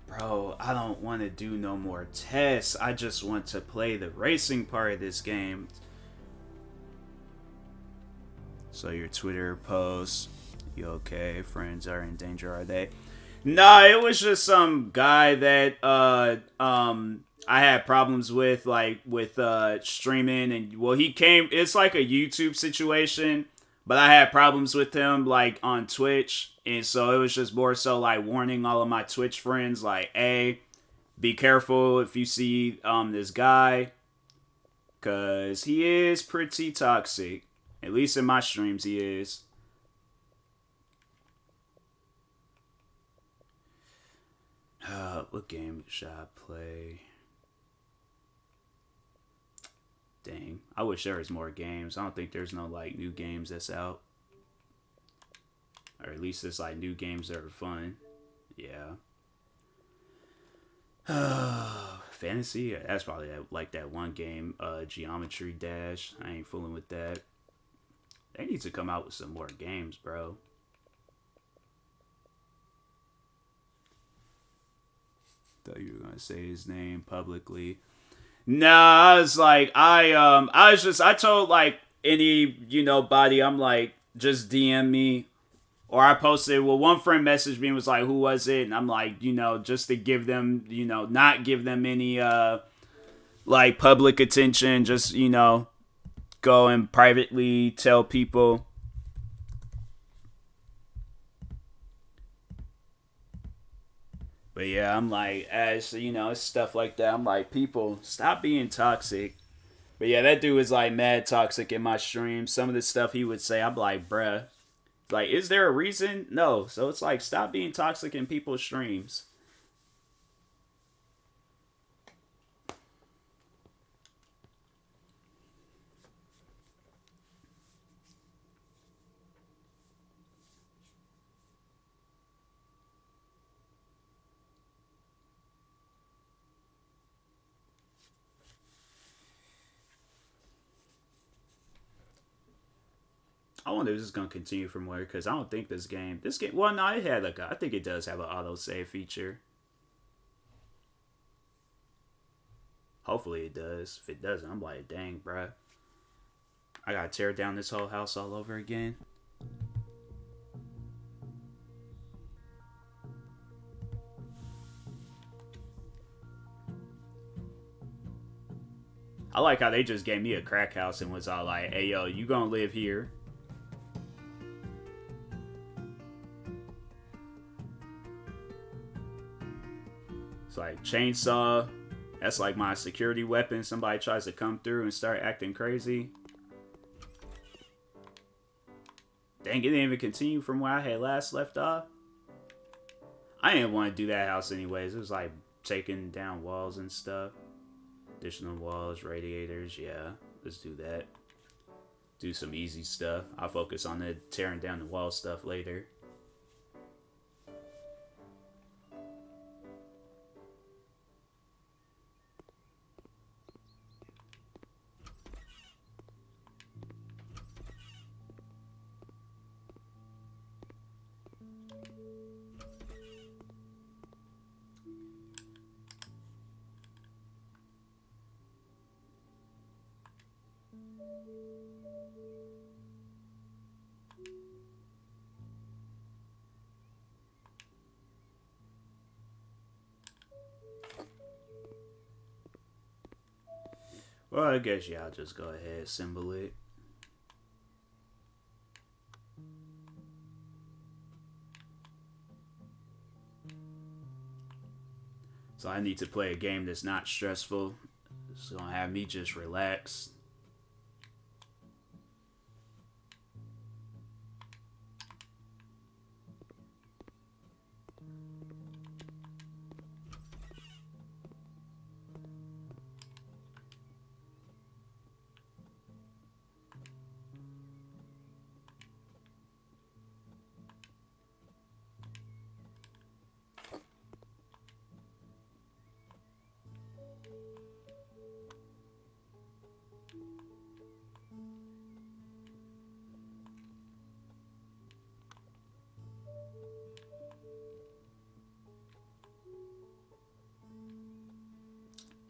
Bro, I don't want to do no more tests. I just want to play the racing part of this game. So your Twitter posts, you okay? Friends are in danger, are they? Nah, it was just some guy that I had problems with, like with streaming, and well, he came. It's like a YouTube situation, but I had problems with him like on Twitch, and so it was just more so like warning all of my Twitch friends, like, hey, be careful if you see this guy, cause he is pretty toxic. At least in my streams, he is. What game should I play? Dang, I wish there was more games. I don't think there's no like new games that's out, or at least it's like new games that are fun. Yeah. Fantasy. That's probably like that one game, Geometry Dash. I ain't fooling with that. They need to come out with some more games, bro. Thought you were gonna say his name publicly. Nah, I was like, I told like any, you know, body, I'm like, just DM me. Or I posted, well, one friend messaged me and was like, who was it? And I'm like, you know, just to give them, you know, not give them any, like, public attention. Just, you know, go and privately tell people. But yeah, I'm like, as, you know, stuff like that. I'm like, people, stop being toxic. But yeah, that dude is like mad toxic in my stream. Some of the stuff he would say, I'm like, bruh. Like, is there a reason? No. So it's like, stop being toxic in people's streams. I wonder if this is going to continue from where, because I don't think this game, well, no, it had I think it does have an autosave feature. Hopefully it does. If it doesn't, I'm like, dang, bruh. I got to tear down this whole house all over again. I like how they just gave me a crack house and was all like, hey, yo, you gonna live here. It's like chainsaw. That's like my security weapon. Somebody tries to come through and start acting crazy. Dang, it didn't even continue from where I had last left off. I didn't want to do that house anyways. It was like taking down walls and stuff. Additional walls, radiators, yeah. Let's do that. Do some easy stuff. I'll focus on the tearing down the wall stuff later. Well, I guess, yeah, I'll just go ahead, assemble it. So I need to play a game that's not stressful. It's gonna have me just relax.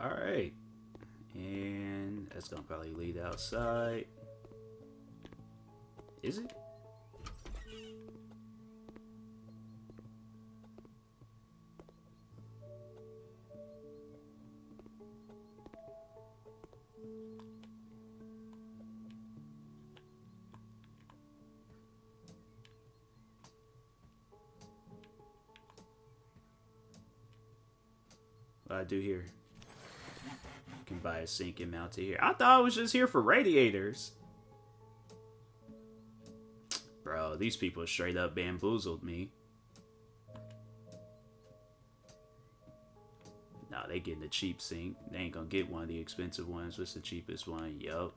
Alright. And that's gonna probably lead outside. Is it? What I do here? Can buy a sink and mount it here. I thought I was just here for radiators. Bro, these people straight up bamboozled me. Nah, they getting the cheap sink. They ain't gonna get one of the expensive ones. What's the cheapest one? Yup.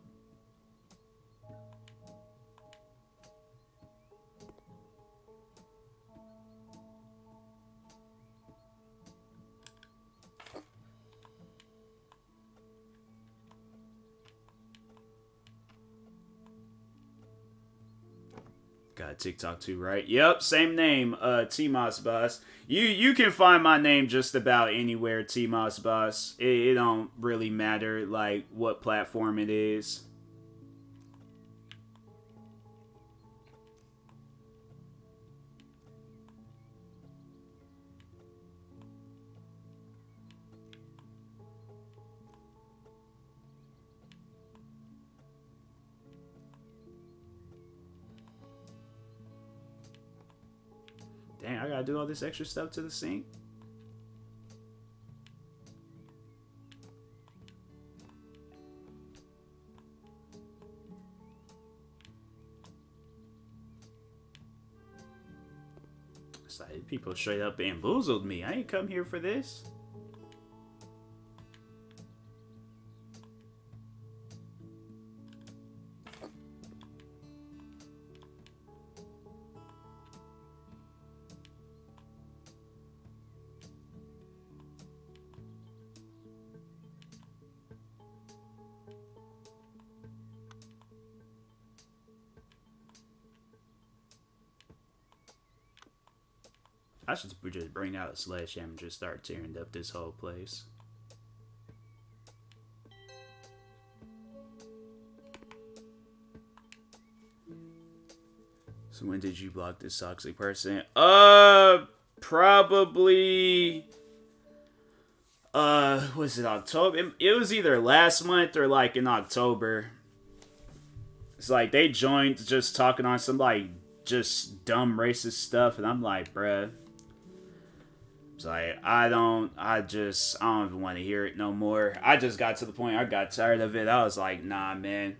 Got TikTok too, right? Yep, same name, TMossBoss. You can find my name just about anywhere, TMossBoss. It don't really matter like what platform it is. Dang, I gotta do all this extra stuff to the sink. It's like people straight up bamboozled me. I ain't come here for this. I should just bring out a sledgehammer and just start tearing up this whole place. So when did you block this toxic person? Probably was it October? It was either last month or like in October. It's like they joined just talking on some like just dumb racist stuff, and I'm like, bruh. It's like I don't even want to hear it no more. I just got to the point I got tired of it. I was like, nah, man.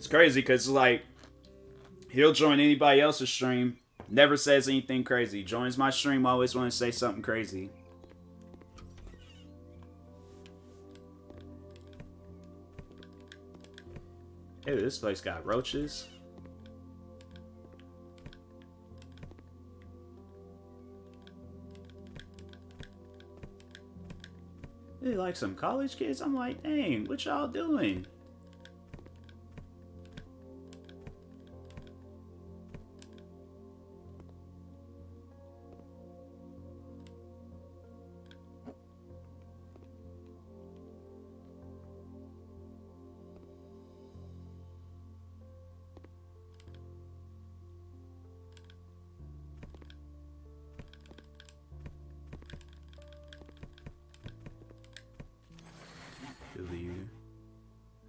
It's crazy because like he'll join anybody else's stream, never says anything crazy. Joins my stream, always want to say something crazy. Hey, this place got roaches. They like some college kids. I'm like, dang, what y'all doing?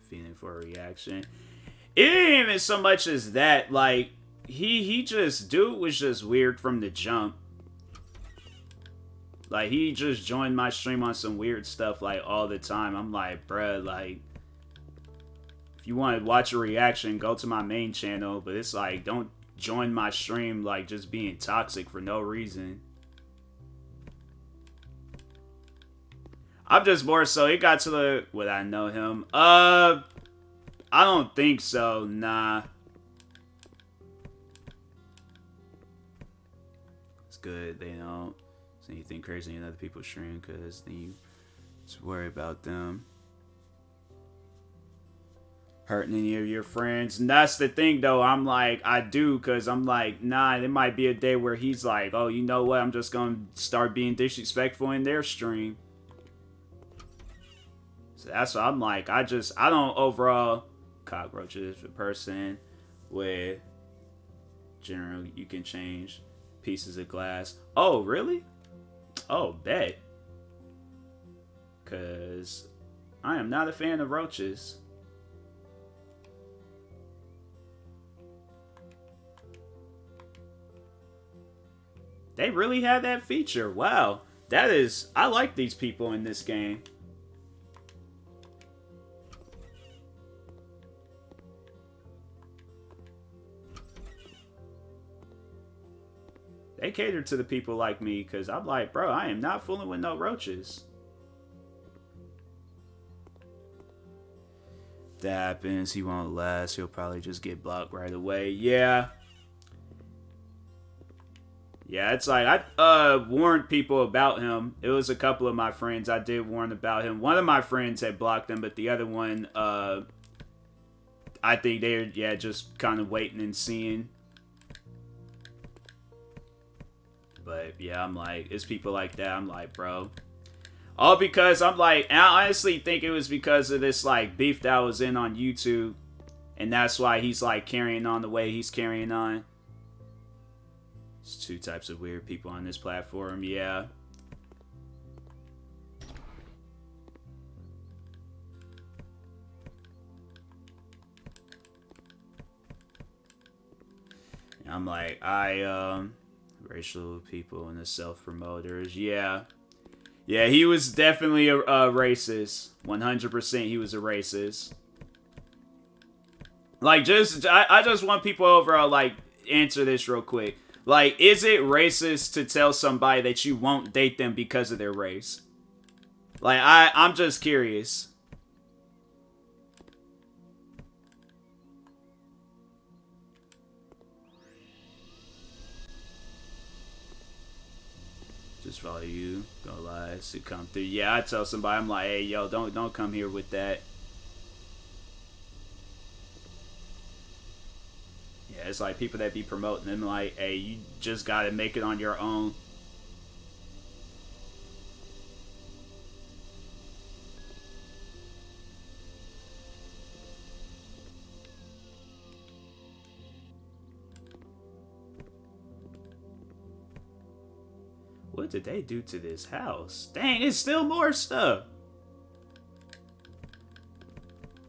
Feeling for a reaction. It ain't even so much as that. Like he just dude was just weird from the jump. Like he just joined my stream on some weird stuff like all the time. I'm like, bruh, like if you want to watch a reaction, go to my main channel. But it's like don't join my stream like just being toxic for no reason. I'm just more so, it got to the, would I know him? I don't think so, nah. It's good, they don't say anything crazy in other people's stream, because then you just worry about them hurting any of your friends. And that's the thing, though, I'm like, I do, because I'm like, nah, there might be a day where he's like, oh, you know what, I'm just going to start being disrespectful in their stream. So that's what I'm like. I don't overall cockroaches a person with general you can change pieces of glass. Oh, really? Oh, bet. Cause I am not a fan of roaches. They really have that feature. Wow. That is, I like these people in this game. They cater to the people like me, because I'm like, bro, I am not fooling with no roaches. If that happens, he won't last. He'll probably just get blocked right away. Yeah. Yeah, it's like, I warned people about him. It was a couple of my friends I did warn about him. One of my friends had blocked him, but the other one, I think they're, yeah, just kind of waiting and seeing. But yeah, I'm like, it's people like that. I'm like, bro. All because I'm like, I honestly think it was because of this like beef that was in on YouTube. And that's why he's like carrying on the way he's carrying on. There's two types of weird people on this platform, yeah. I'm like, racial people and the self-promoters, yeah. Yeah, he was definitely a racist. 100% he was a racist. Like, I just want people overall, like, answer this real quick. Like, is it racist to tell somebody that you won't date them because of their race? Like, I'm just curious. Just follow you, go lie, to come through. Yeah, I tell somebody, I'm like, hey, yo, don't come here with that. Yeah, it's like people that be promoting them, like, hey, you just gotta make it on your own. What did they do to this house? Dang, it's still more stuff.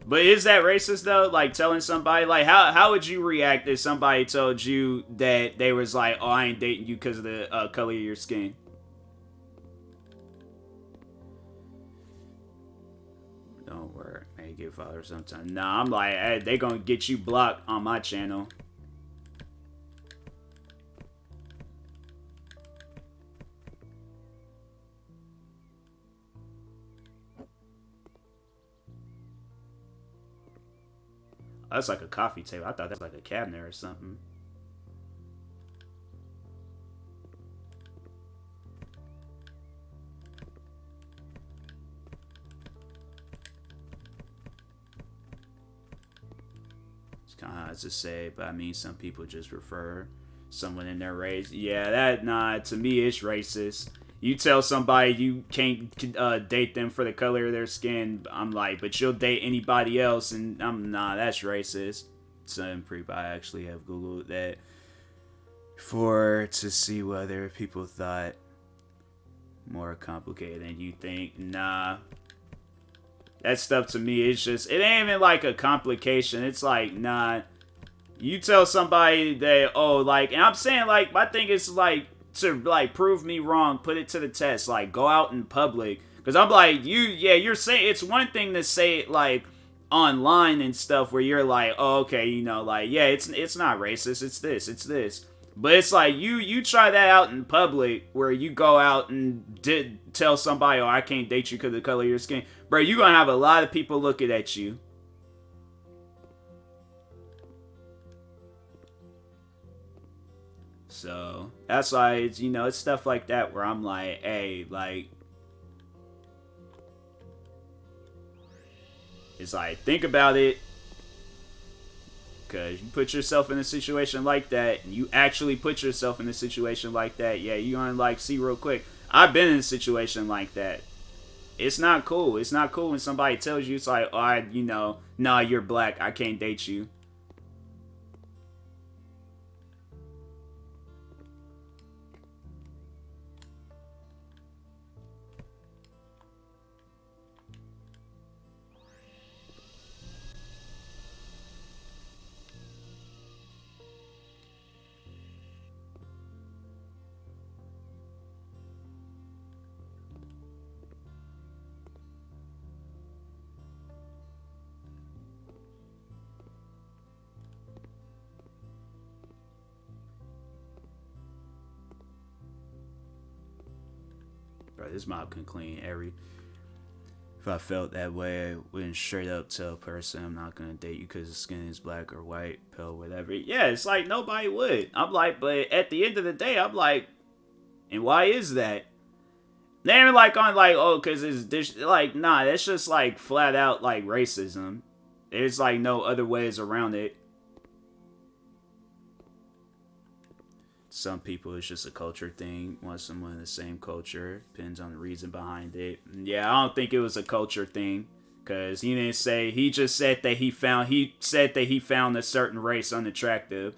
But is that racist though? Like telling somebody, like how would you react if somebody told you that they was like, oh, I ain't dating you because of the color of your skin? Don't worry, may get followers sometime. Nah, I'm like, hey, they gonna get you blocked on my channel. That's like a coffee table. I thought that's like a cabinet or something. It's kind of hard to say, but I mean, some people just prefer someone in their race. Yeah, that, nah, to me, it's racist. You tell somebody you can't date them for the color of their skin, I'm like, but you'll date anybody else, and nah, that's racist. Some people, I actually have Googled that to see whether people thought more complicated than you think. Nah. That stuff to me, it's just, it ain't even like a complication. It's like, nah. You tell somebody that, oh, like, and I'm saying, like, my thing is, like, to, like, prove me wrong, put it to the test. Like, go out in public. Because I'm like, you're saying, it's one thing to say it, like, online and stuff where you're like, oh, okay, you know, like, yeah, it's not racist, it's this. But it's like, you try that out in public where you go out and tell somebody, oh, I can't date you because of the color of your skin. Bro, you're going to have a lot of people looking at you. So, that's why, it's, you know, it's stuff like that where I'm like, hey, like, it's like, think about it. Because you put yourself in a situation like that, and you actually put yourself in a situation like that, yeah, you're going to, like, see real quick. I've been in a situation like that. It's not cool. It's not cool when somebody tells you, it's like, oh, you know, nah, you're black, I can't date you. Bro, this mob can clean every... If I felt that way, I wouldn't straight up tell a person I'm not gonna date you because the skin is black or white, pale, whatever. Yeah, it's like nobody would. I'm like, but at the end of the day, I'm like, and why is that? They ain't like on like, oh, because it's this, like, nah, that's just like flat out like racism. There's like no other ways around it. Some people, it's just a culture thing. Want someone in the same culture. Depends on the reason behind it. Yeah, I don't think it was a culture thing. Because he didn't say, he just said that he found a certain race unattractive.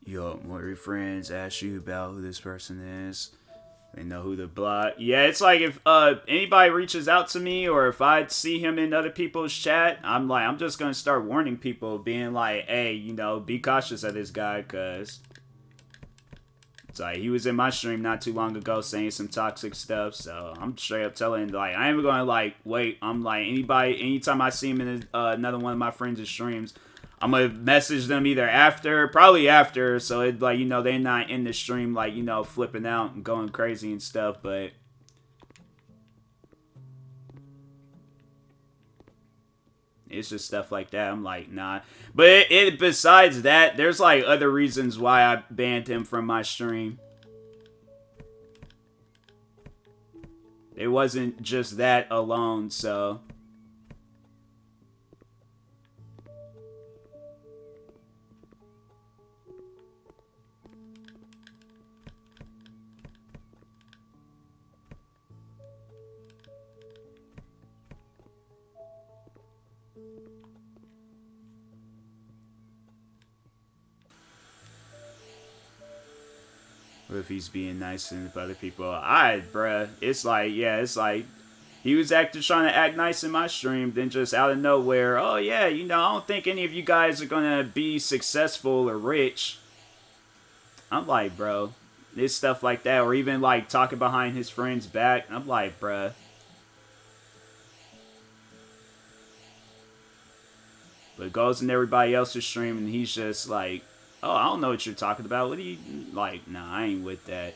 Yo, more of your friends ask you about who this person is. They know who the block. Yeah, it's like if anybody reaches out to me or if I see him in other people's chat, I'm like, I'm just gonna start warning people, being like, hey, you know, be cautious of this guy, cause it's like he was in my stream not too long ago saying some toxic stuff. So I'm straight up telling, like, I ain't even gonna like wait. I'm like, anytime I see him in another one of my friends' streams, I'm gonna message them either probably after, so it, like, you know, they're not in the stream, like, you know, flipping out and going crazy and stuff, but it's just stuff like that. I'm like, nah. But besides that, there's like other reasons why I banned him from my stream. It wasn't just that alone, so... Or if he's being nice to other people. Alright, bruh. It's like, yeah, it's like he was trying to act nice in my stream, then just out of nowhere, oh yeah, you know, I don't think any of you guys are gonna be successful or rich. I'm like, bro, it's stuff like that, or even like talking behind his friend's back. I'm like, bruh. But goes in everybody else's stream and he's just like, oh, I don't know what you're talking about. What are you like? Nah, I ain't with that.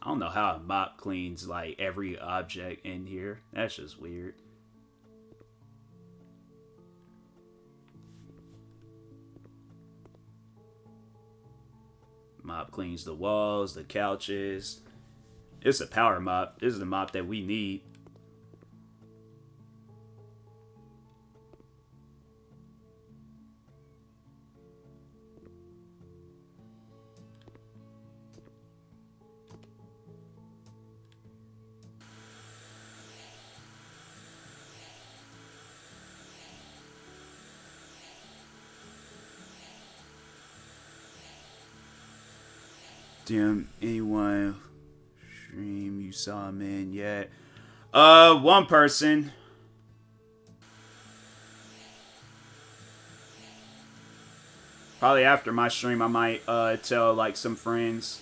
I don't know how a mop cleans like every object in here. That's just weird. Mop cleans the walls, the couches. It's a power mop. This is the mop that we need. Damn, anyone stream you saw him in yet? One person. Probably after my stream, I might tell like some friends.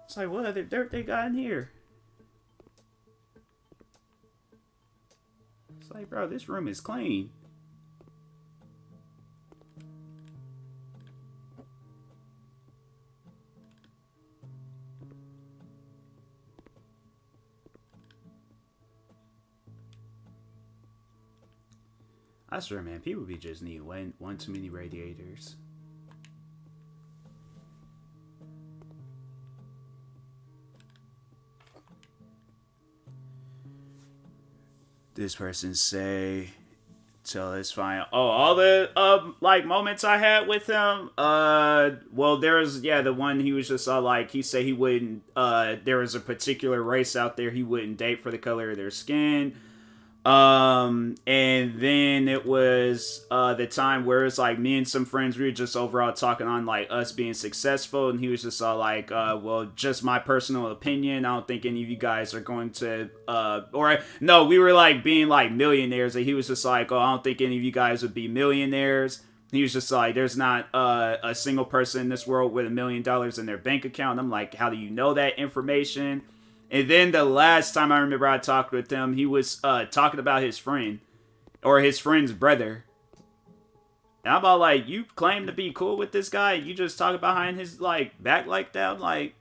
It's like, what other dirt they got in here? It's like, bro, this room is clean. I swear, man, people be just need one too many radiators. This person say, tell it's fine. Oh, all the like moments I had with him. Well, there was the one he was just like he said he wouldn't. There was a particular race out there he wouldn't date for the color of their skin. And then it was the time where it's like me and some friends, we were just overall talking on like us being successful, and he was just all like, well, just my personal opinion, I don't think any of you guys are going to or no, we were like being like millionaires, and he was just like, oh, I don't think any of you guys would be millionaires. He was just like, there's not a single person in this world with $1 million in their bank account. And I'm like, how do you know that information? And then the last time I remember I talked with him, he was talking about his friend, or his friend's brother. And I'm all like, you claim to be cool with this guy, you just talk behind his like back like that? I'm like,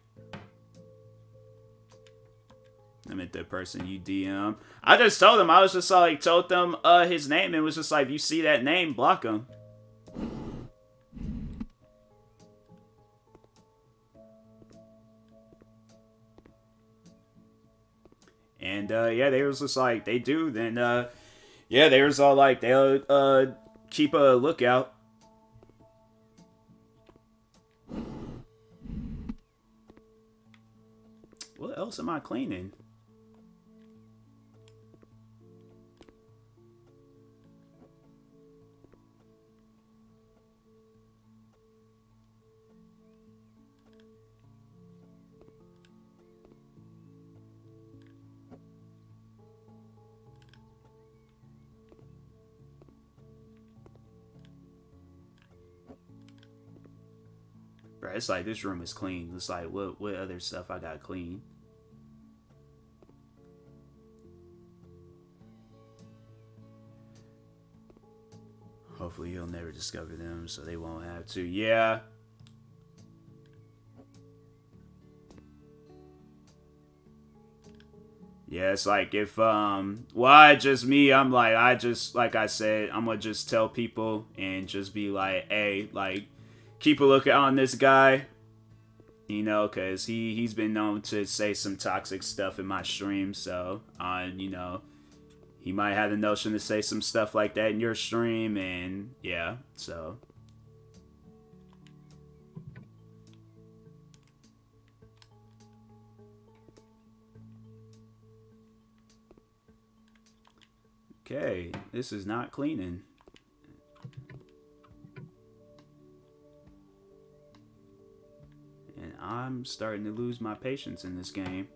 I meant the person you DM. I just told him, I was just like, told them his name, and was just like, if you see that name, block him. And they was just like, they do. Then they was all like, they'll keep a lookout. What else am I cleaning? bro, it's like this room is clean. It's like what other stuff I got clean? Hopefully you'll never discover them, so they won't have to. Yeah. Yeah, it's like if why just me, I'm like I just like I said, I'm gonna just tell people and just be like, hey, like keep a lookout on this guy, you know, cause he's been known to say some toxic stuff in my stream, so you know, he might have the notion to say some stuff like that in your stream, and yeah, so. Okay, this is not cleaning. And I'm starting to lose my patience in this game.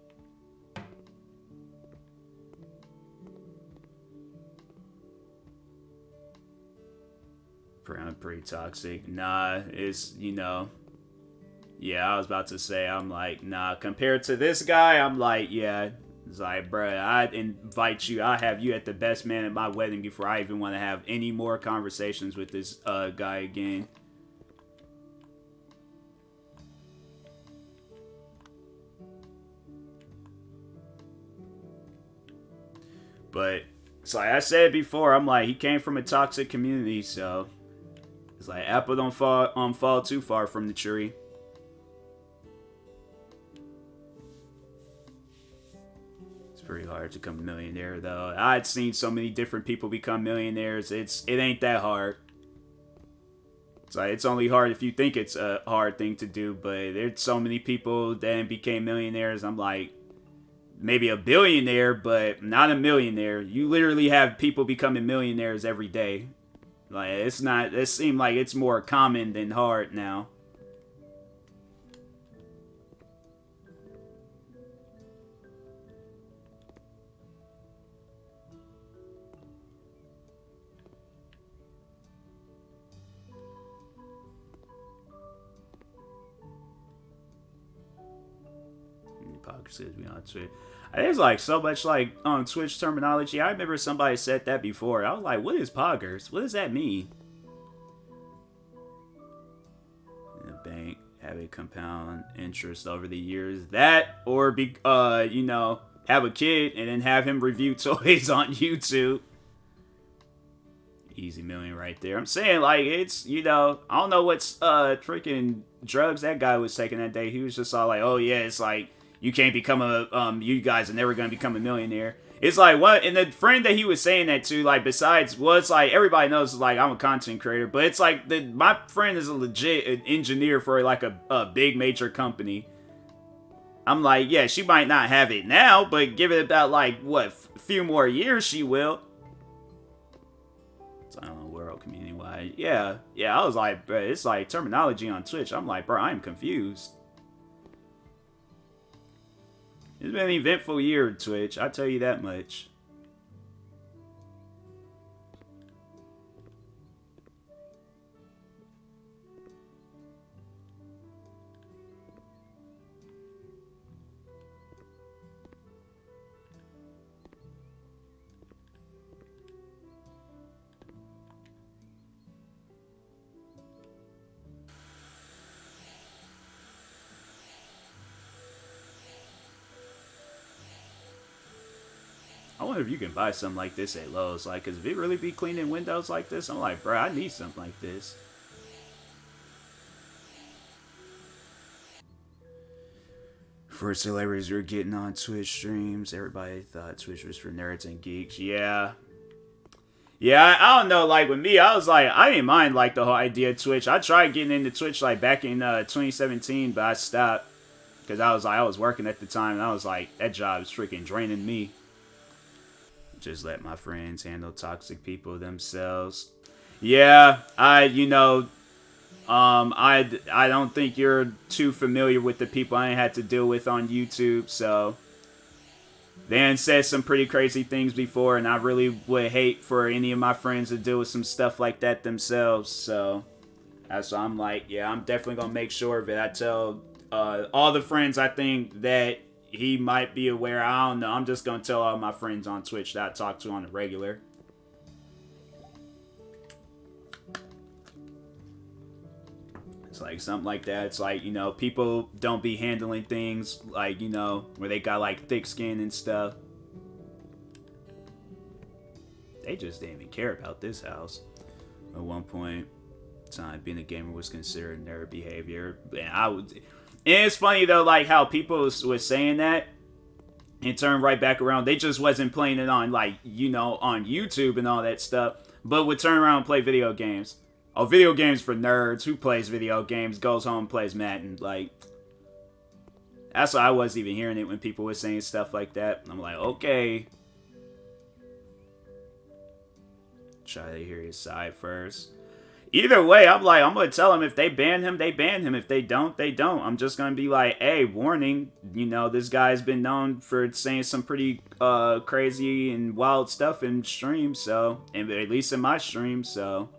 I'm pretty toxic. Nah, it's, you know. Yeah, I was about to say, I'm like, nah, compared to this guy, I'm like, yeah. It's like, bruh, I'd invite you. I'll have you at the best man at my wedding before I even want to have any more conversations with this guy again. But it's like I said before, I'm like, he came from a toxic community, so it's like apple don't fall too far from the tree. Pretty hard to become a millionaire though. I'd seen so many different people become millionaires. It ain't that hard. It's like it's only hard if you think it's a hard thing to do, but there's so many people that became millionaires. I'm like maybe a billionaire, but not a millionaire. You literally have people becoming millionaires every day. Like it's not, it seems like it's more common than hard now. Says we on Twitch. There's like so much like on Twitch terminology. I remember somebody said that before. I was like, what is poggers? What does that mean? In a bank, have a compound interest over the years. That or be you know, have a kid and then have him review toys on YouTube. Easy million right there. I'm saying like it's, you know, I don't know what's freaking drugs that guy was taking that day. He was just all like, oh yeah, it's like you can't become a, you guys are never going to become a millionaire. It's like, what, and the friend that he was saying that to, like, besides, well, it's like, everybody knows, like, I'm a content creator, but it's like, my friend is a legit engineer for, like, a big major company. I'm like, yeah, she might not have it now, but give it about, like, what, a few more years, she will. So, I don't know, world, community-wide. Yeah, I was like, bro, it's like terminology on Twitch. I'm like, bro, I'm confused. It's been an eventful year, Twitch. I tell you that much. I wonder if you can buy something like this at Lowe's. Like, cause if it really be cleaning windows like this, I'm like, bro, I need something like this. For celebrities who are getting on Twitch streams, everybody thought Twitch was for nerds and geeks. Yeah. Yeah, I don't know, like, with me, I was like, I didn't mind, like, the whole idea of Twitch. I tried getting into Twitch, like, back in 2017, but I stopped. Because I was like, I was working at the time, and I was like, that job is freaking draining me. Just let my friends handle toxic people themselves. Yeah, I don't think you're too familiar with the people I had to deal with on YouTube, so Dan said some pretty crazy things before, and I really would hate for any of my friends to deal with some stuff like that themselves, so That's why I'm like, yeah, I'm definitely gonna make sure that I tell all the friends I think that he might be aware. I don't know. I'm just gonna tell all my friends on Twitch that I talk to on the regular. It's like something like that. It's like, you know, people don't be handling things like, you know, where they got like thick skin and stuff. They just didn't even care about this house. At one point, time being a gamer was considered nerd behavior. And I would. And it's funny though, like how people was saying that and turned right back around. They just wasn't playing it on, like, you know, on YouTube and all that stuff, but would turn around and play video games. Oh, video games for nerds. Who plays video games, goes home, plays Madden. Like, that's why I wasn't even hearing it when people were saying stuff like that. I'm like, okay. Try to hear his side first. Either way, I'm like, I'm going to tell him if they ban him, they ban him. If they don't, they don't. I'm just going to be like, hey, warning. You know, this guy's been known for saying some pretty crazy and wild stuff in streams, so. And at least in my stream, so.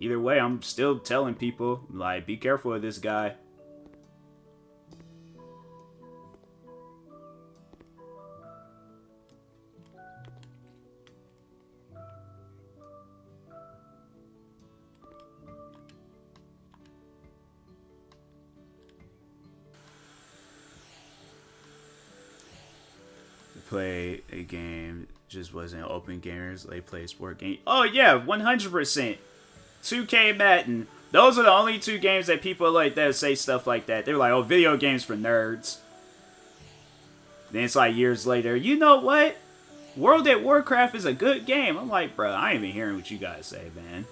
Either way, I'm still telling people, like, be careful of this guy. Play a game just wasn't open gamers. They play a sport game. Oh yeah, 100%. 2K Madden. Those are the only two games that people like that say stuff like that. They're like, oh, video games for nerds. Then it's like years later, you know what? World at Warcraft is a good game. I'm like, bro, I ain't even hearing what you guys say, man.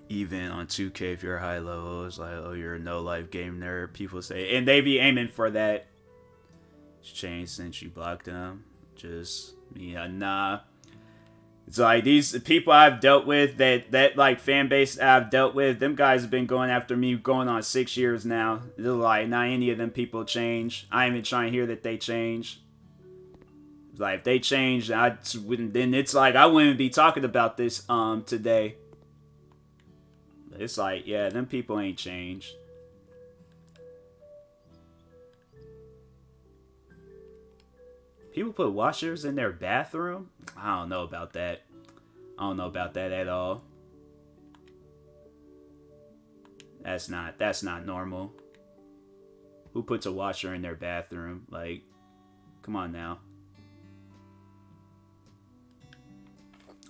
Even on 2K, if you're high level, it's like, oh, you're a no-life game nerd. People say, and they be aiming for that. It's changed since you blocked them. Just, yeah, nah. It's like, these people I've dealt with, that like, fan base I've dealt with, them guys have been going after me going on 6 years now. They're like, not any of them people change. I ain't even trying to hear that they change. Like, if they change, then it's like, I wouldn't be talking about this today. It's like, yeah, them people ain't changed. People put washers in their bathroom? I don't know about that. I don't know about that at all. That's not normal. Who puts a washer in their bathroom? Like, come on now.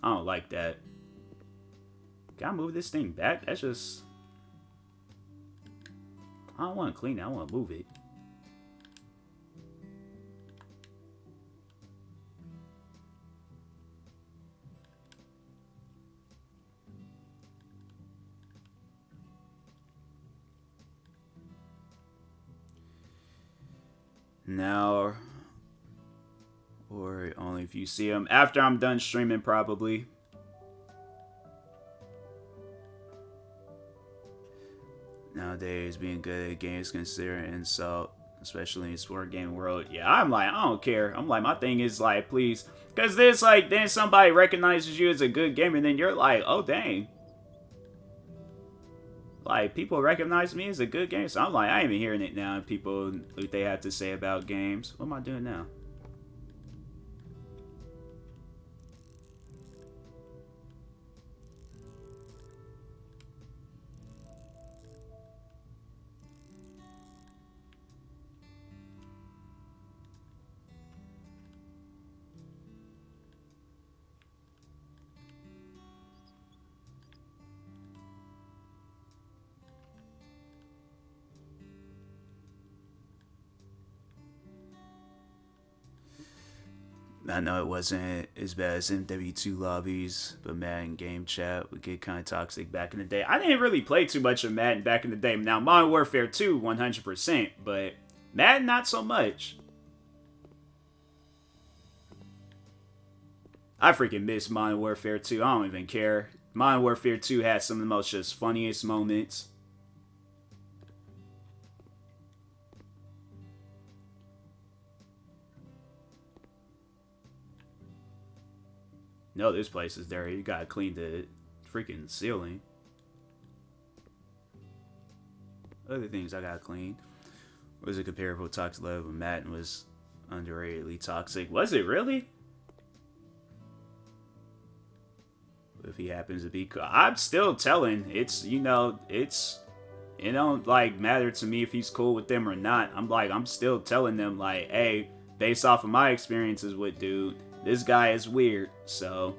I don't like that. Can I move this thing back? That's just... I don't want to clean it. I want to move it. Now... Or only if you see them. After I'm done streaming, probably. Nowadays, being good at games considered an insult, especially in the sport game world. Yeah, I'm like, I don't care. I'm like, my thing is like, please. Because there's like, then somebody recognizes you as a good gamer, and then you're like, oh, dang. Like, people recognize me as a good gamer. So I'm like, I ain't even hearing it now. People, what they have to say about games. What am I doing now? I know it wasn't as bad as MW2 lobbies, but Madden game chat would get kind of toxic back in the day. I didn't really play too much of Madden back in the day. Now, Modern Warfare 2, 100%, but Madden, not so much. I freaking miss Modern Warfare 2. I don't even care. Modern Warfare 2 had some of the most just funniest moments. No, this place is dirty. You gotta clean the freaking ceiling. Other things I gotta clean. Was it comparable toxic level when Madden was underratedly toxic? Was it really? If he happens to be, I'm still telling. It's, you know, it's, it don't like matter to me if he's cool with them or not. I'm still telling them like, hey, based off of my experiences with dude, this guy is weird. So.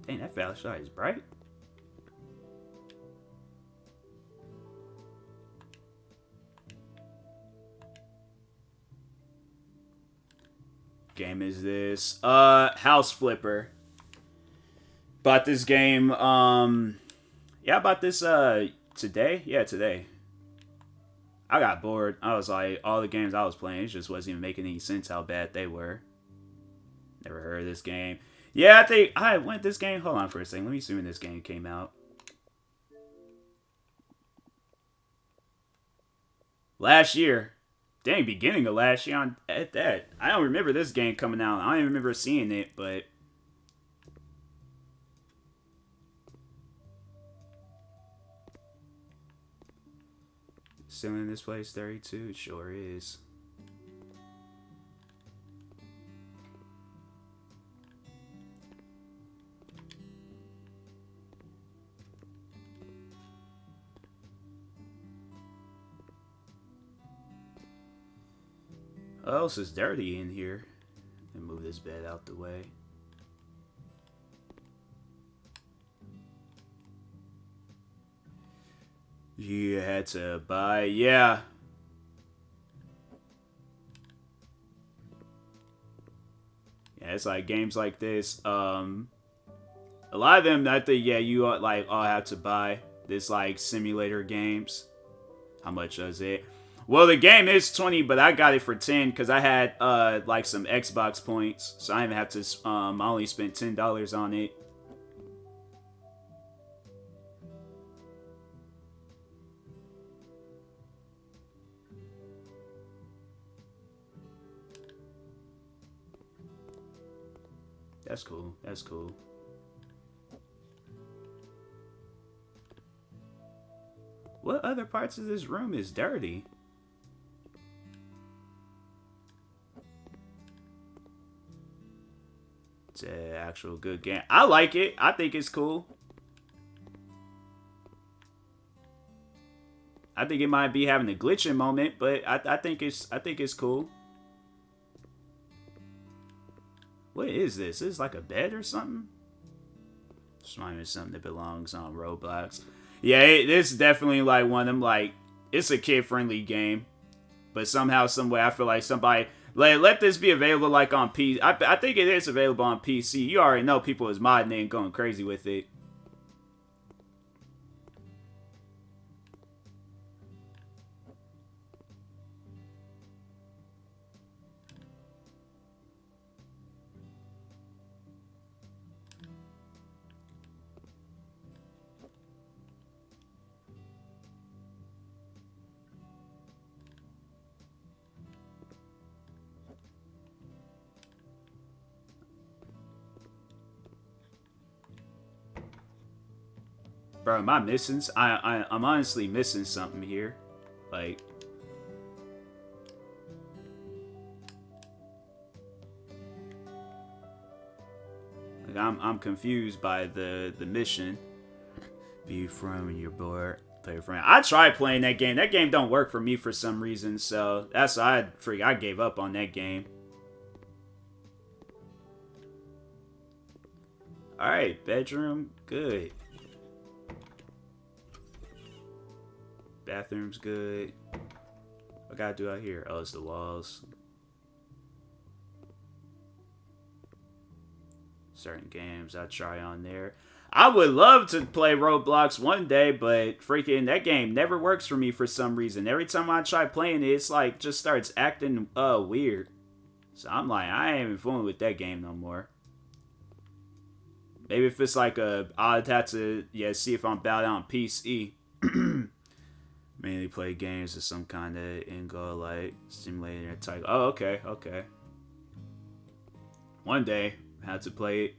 Dang, that flashlight is bright. Game is this? House Flipper. Bought this game, yeah, I bought this, today? Yeah, today. I got bored. I was like, all the games I was playing, it just wasn't even making any sense how bad they were. Never heard of this game. Yeah, I think I went this game. Hold on for a second. Let me see when this game came out. Last year. Dang, beginning of last year at that. I don't remember this game coming out. I don't even remember seeing it, but. Still in this place, 32? It sure is. What else is dirty in here? And move this bed out the way. You had to buy, yeah. Yeah, it's like games like this. A lot of them, I think, yeah, you like all have to buy this like simulator games. How much is it? Well, the game is 20, but I got it for 10 because I had like some Xbox points, so I didn't have to. I only spent $10 on it. That's cool. That's cool. What other parts of this room is dirty? It's an actual good game. I like it. I think it's cool. I think it might be having a glitching moment, but I think it's cool. What is this? Is this like a bed or something? Just reminds me of something that belongs on Roblox. Yeah, it's definitely like one of them, like, it's a kid-friendly game. But somehow, some way, I feel like somebody, like, let this be available, like, on PC. I think it is available on PC. You already know people is modding it and going crazy with it. Bro, am I missing? I'm honestly missing something here. Like, I'm confused by the mission. Be from when you're bored. Play a friend. I tried playing that game. That game don't work for me for some reason. So that's I gave up on that game. All right, bedroom, good. Bathroom's good. gotta do out here? Oh, it's the walls. Certain games I try on there. I would love to play Roblox one day, but freaking that game never works for me for some reason. Every time I try playing it, it's like just starts acting weird. So I'm like, I ain't even fooling with that game no more. Maybe if it's like I'd have to see if I'm bad on PC. Mainly play games of some kind of in-go like simulator type. Oh, okay. One day, I had to play it.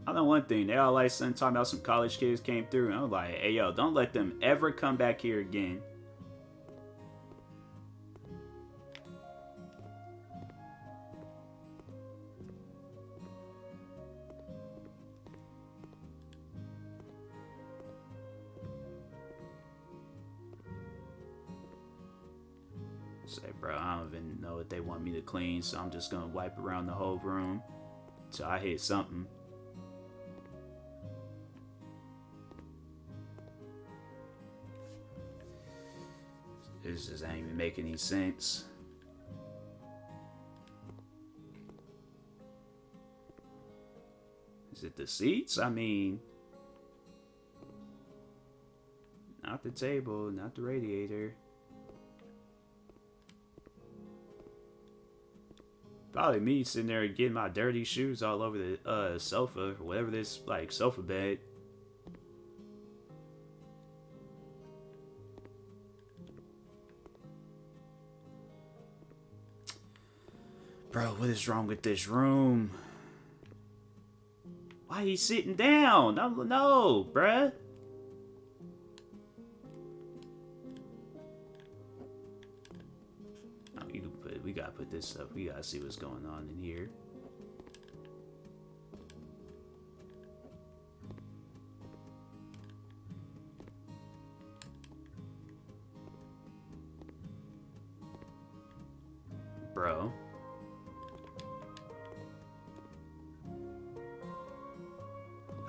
I know one thing. They all like talking about some college kids came through, and I'm like, hey yo, don't let them ever come back here again. Say, bro, I don't even know what they want me to clean, so I'm just gonna wipe around the whole room till I hit something. This just ain't even making any sense. Is it the seats? I mean, not the table, not the radiator. Probably me sitting there getting my dirty shoes all over the sofa, or whatever this, like, sofa bed. Bro, what is wrong with this room? Why he sitting down? No, bruh. We gotta put this up. We gotta see what's going on in here. Bro.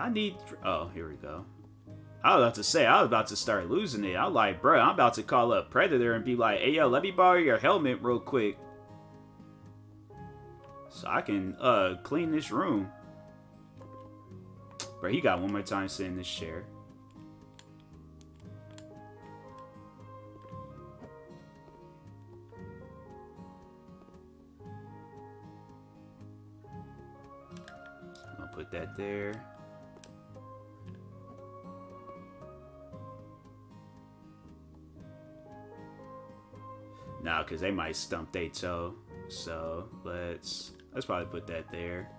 I need... Oh, here we go. I was about to say, I was about to start losing it. I'm like, bro, I'm about to call up Predator and be like, hey, yo, let me borrow your helmet real quick. So I can clean this room. Bro, he got one more time sitting in this chair. I'm gonna put that there. Nah, because they might stump their toe. So let's probably put that there.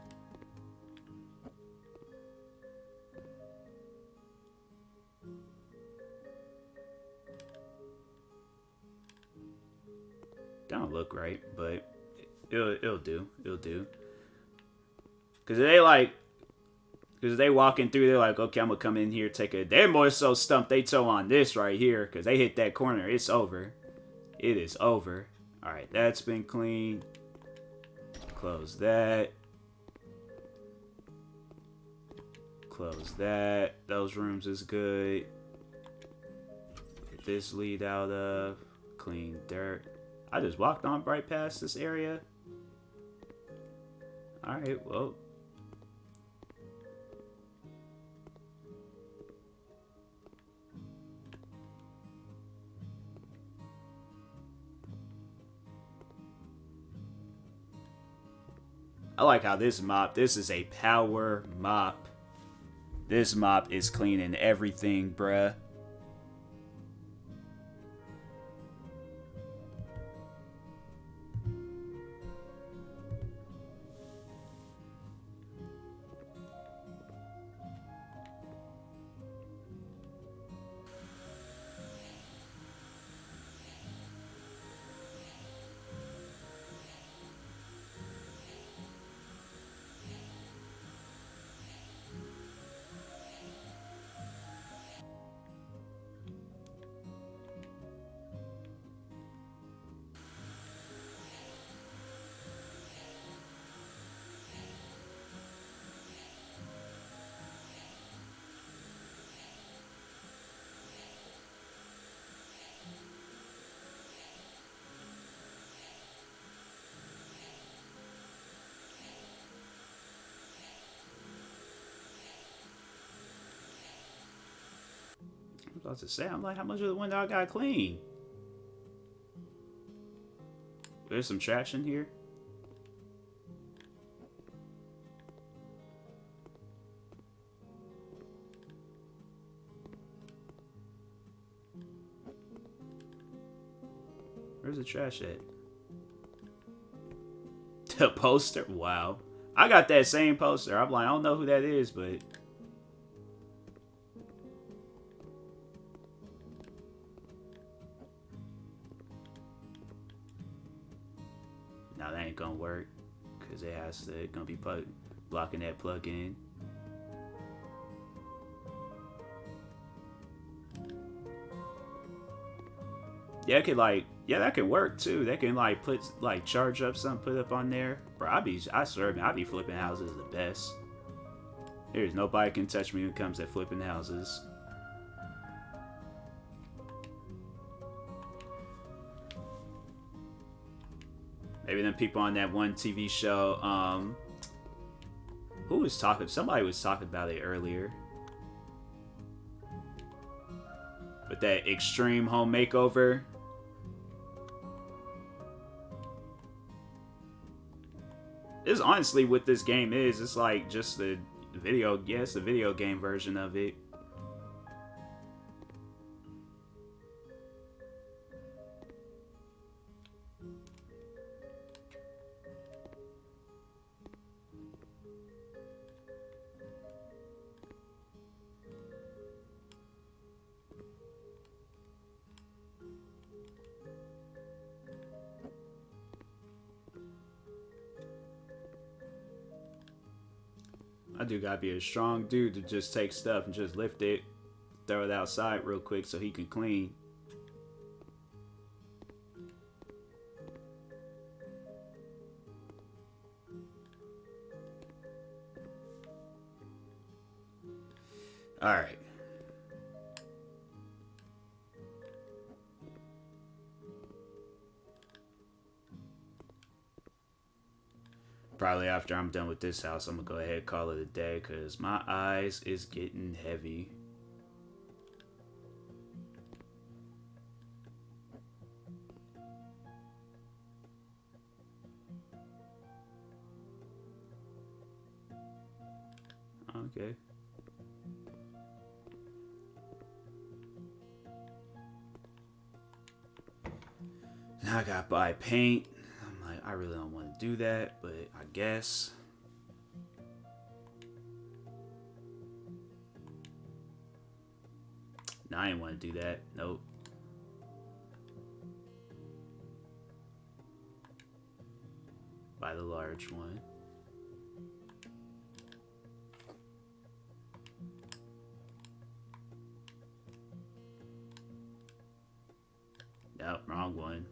Don't look right, but it'll do. It'll do. Because they walking through, they're like, okay, I'm gonna come in here, take a. They're more so stump they toe on this right here, because they hit that corner. It's over. It is over. All right, that's been cleaned. Close that. Close that. Those rooms is good. Get this lead out of. Clean dirt. I just walked on right past this area. Alright, well. I like how this is a power mop. This mop is cleaning everything, bruh. about to say, I'm like, how much of the window I got clean? There's some trash in here. Where's the trash at? The poster? Wow. I got that same poster. I'm like, I don't know who that is, but... Now that ain't gonna work. Because it has to, gonna be blocking that plug-in. Yeah, it could like, yeah, that could work too. They can like put, like charge up something, put up on there. Bro, I swear, man, I be flipping houses the best. There's nobody can touch me when it comes to flipping houses. Maybe them people on that one TV show, who was talking? Somebody was talking about it earlier. With that extreme home makeover. It's honestly what this game is. It's like just the video, yes, the video game version of it. I do gotta be a strong dude to just take stuff and just lift it, throw it outside real quick so he can clean. Alright. Probably after I'm done with this house, I'm gonna go ahead and call it a day because my eyes is getting heavy. Okay. Now I gotta buy paint. I'm like, I really don't want to do that, but I guess. No, I didn't want to do that. Nope. Buy the large one. Nope, wrong one.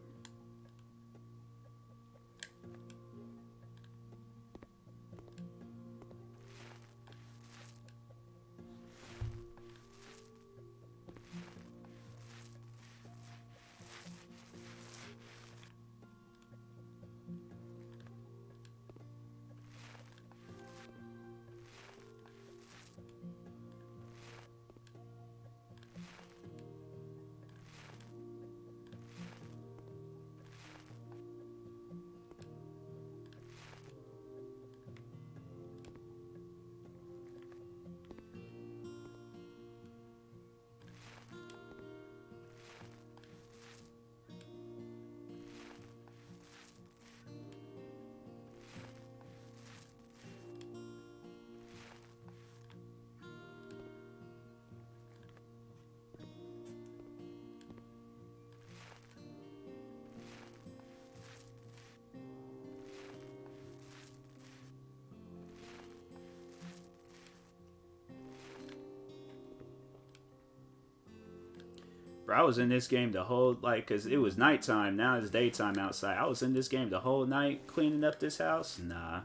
Bro, I was in this game the whole, like, because it was nighttime. Now it's daytime outside. I was in this game the whole night cleaning up this house. Nah.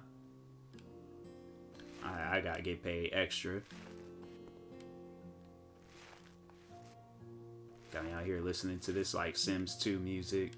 I gotta get paid extra. Got me out here listening to this, like, Sims 2 music.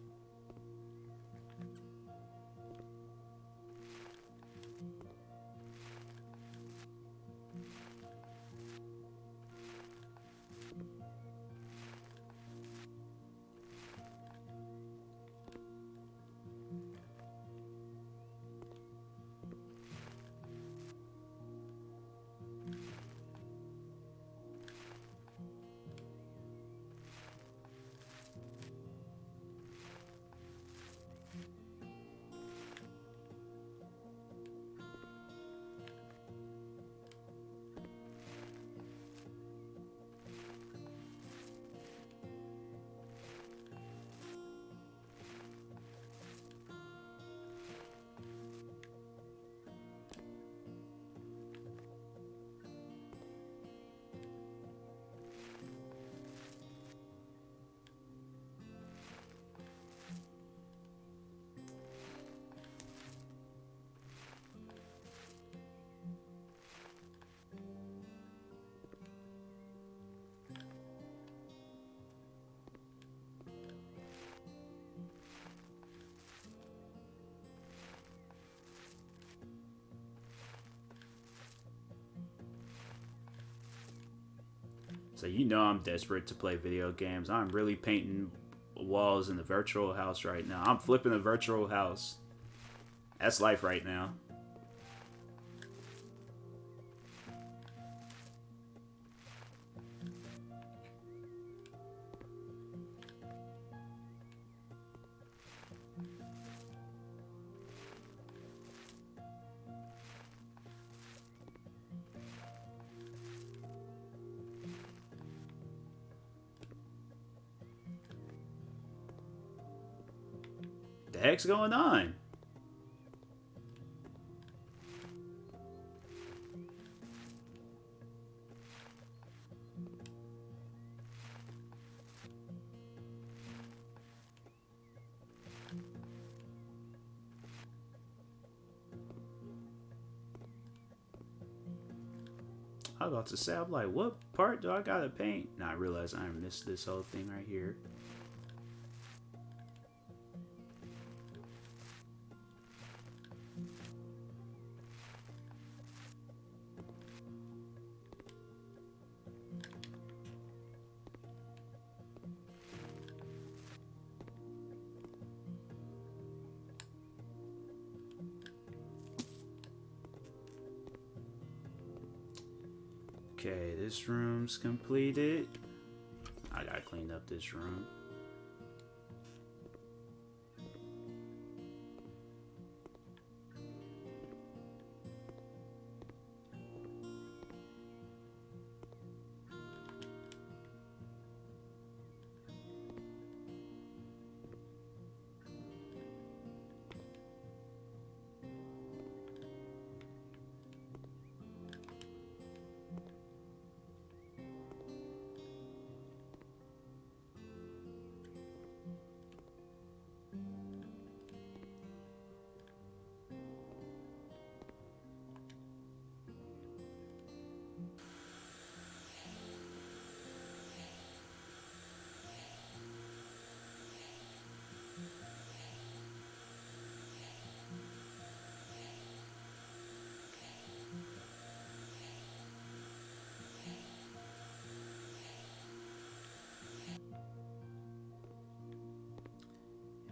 So you know I'm desperate to play video games. I'm really painting walls in the virtual house right now. I'm flipping a virtual house. That's life right now. The heck's going on? I was about to say, I'm like, what part do I gotta paint? Now I realize I missed this whole thing right here. Okay, this room's completed. I gotta clean up this room.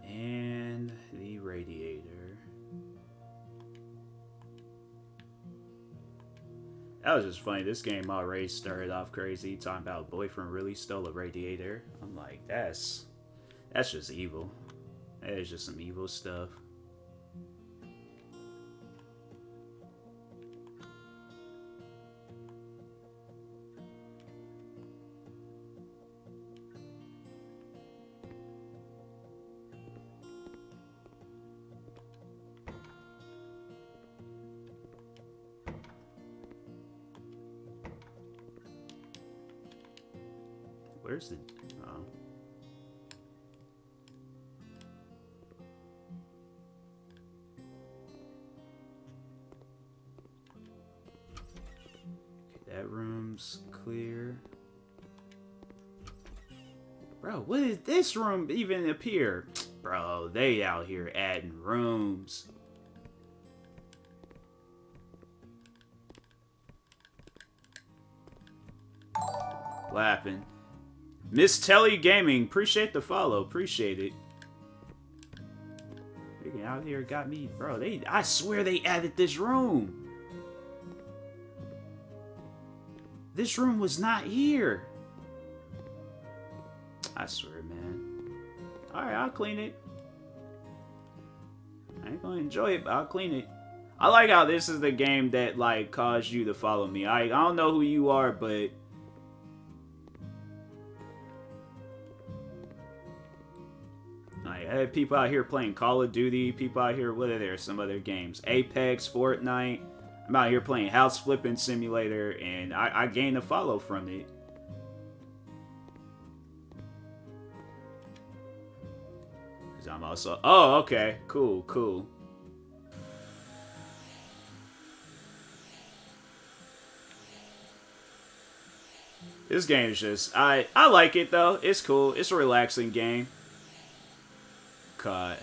And the radiator. That was just funny. This game already started off crazy, talking about boyfriend really stole a radiator. I'm like, that's just evil. That is just some evil stuff. Where's the... Oh. Okay, that room's clear. Bro, what is this room even appear? Bro, they out here adding rooms. What happened? Miss Telly Gaming, appreciate the follow, appreciate it. Freaking out here got me, bro. I swear they added this room. This room was not here. I swear, man. All right, I'll clean it. I ain't gonna enjoy it, but I'll clean it. I like how this is the game that like caused you to follow me. I don't know who you are, but. I had people out here playing Call of Duty, people out here, what are there, some other games? Apex, Fortnite. I'm out here playing House Flipping Simulator, and I gained a follow from it. Because I'm also... Oh, okay. Cool, cool. This game is just... I like it, though. It's cool. It's a relaxing game.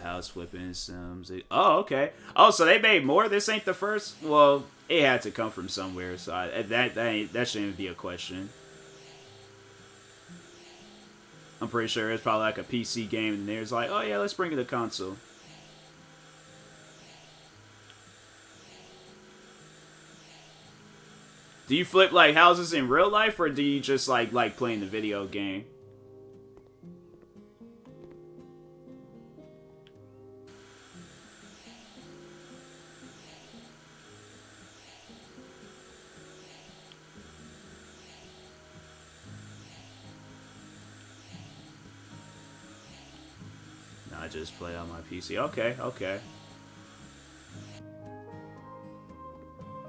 House Flipping Sims. Oh, okay. Oh, so they made more? This ain't the first? Well, it had to come from somewhere, so that shouldn't be a question. I'm pretty sure it's probably like a PC game, and there's like, oh yeah, let's bring it to console. Do you flip like houses in real life, or do you just like playing the video game? No, I just play on my PC. Okay, okay.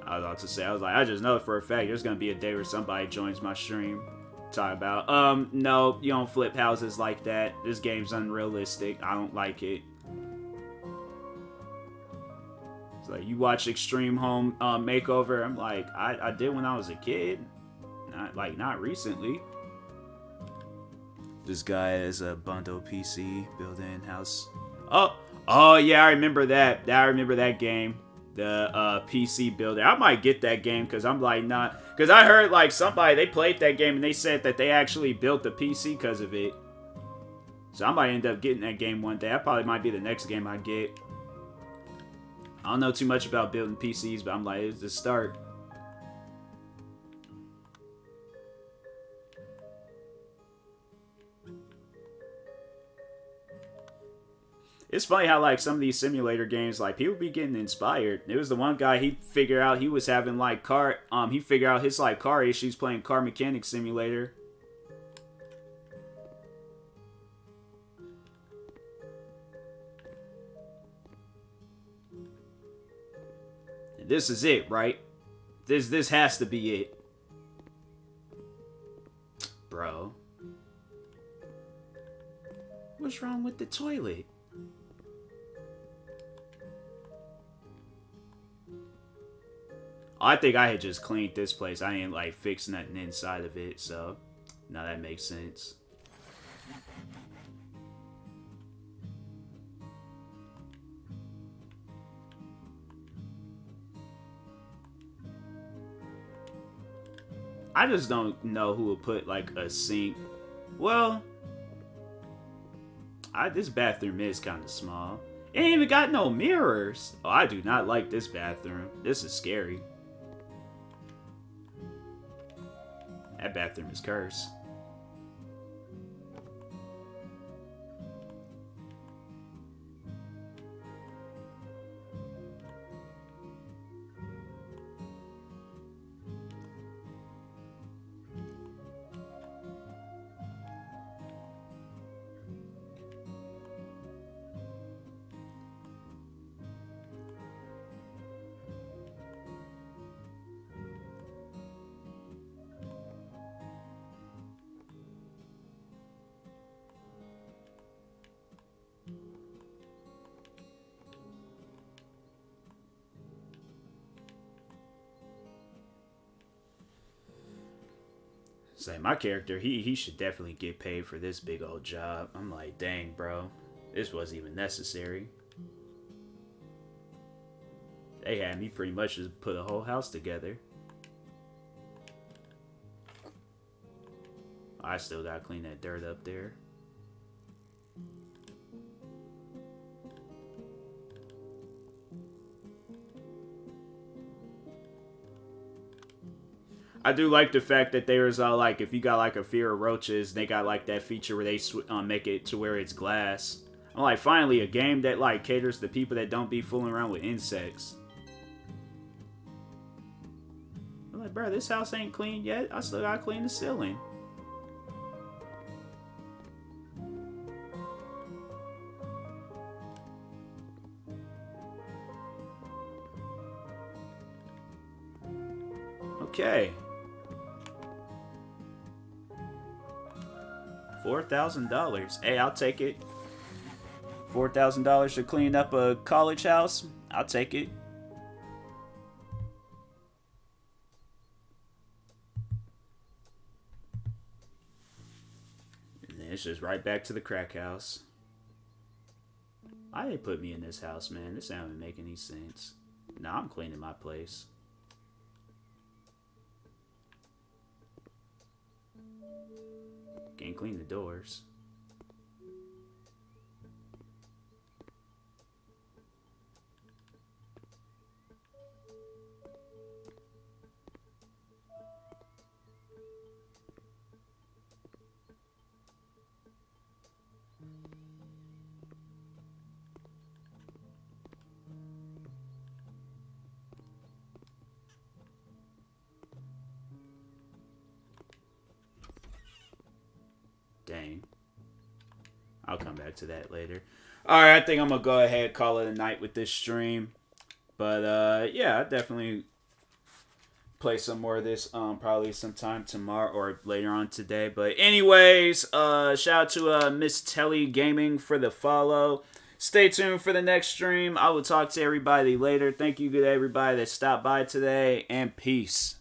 I was about to say, I was like, I just know for a fact there's gonna be a day where somebody joins my stream. Talk about, no, you don't flip houses like that. This game's unrealistic. I don't like it. It's like, you watch Extreme Home Makeover. I'm like, I did when I was a kid. Not recently. This guy has a bundle PC built-in house. Oh yeah, I remember that. I remember that game. The PC builder. I might get that game because I'm like not, because I heard like somebody, they played that game and they said that they actually built the PC because of it. So I might end up getting that game one day. That probably might be the next game I get. I don't know too much about building PCs, but I'm like, it's the start. It's funny how like some of these simulator games, like people be getting inspired. There was the one guy, he figured out he was having like he figured out his like car issues playing Car Mechanic Simulator. And this is it, right? This has to be it. Bro. What's wrong with the toilet? I think I had just cleaned this place. I ain't like fixing nothing inside of it, so now that makes sense. I just don't know who would put like a sink. Well, this bathroom is kind of small. It ain't even got no mirrors. Oh, I do not like this bathroom. This is scary. That bathroom is cursed. Say my character, he should definitely get paid for this big old job. I'm like, dang, bro, this wasn't even necessary. They had me pretty much just put a whole house together. I still gotta clean that dirt up there. I do like the fact that there's like, if you got like a fear of roaches, they got like that feature where they make it to where it's glass. I'm like, finally a game that like caters to people that don't be fooling around with insects. I'm like, bro, this house ain't clean yet. I still gotta clean the ceiling. Okay. $4,000. Hey, I'll take it. $4,000 to clean up a college house? I'll take it. And then it's just right back to the crack house. Why they put me in this house, man? This doesn't make any sense. Nah, I'm cleaning my place. Can't clean the doors. to that later. Alright, I think I'm going to go ahead and call it a night with this stream. But, yeah, I definitely play some more of this probably sometime tomorrow or later on today. But anyways, shout out to Miss Telly Gaming for the follow. Stay tuned for the next stream. I will talk to everybody later. Thank you to everybody that stopped by today, and peace.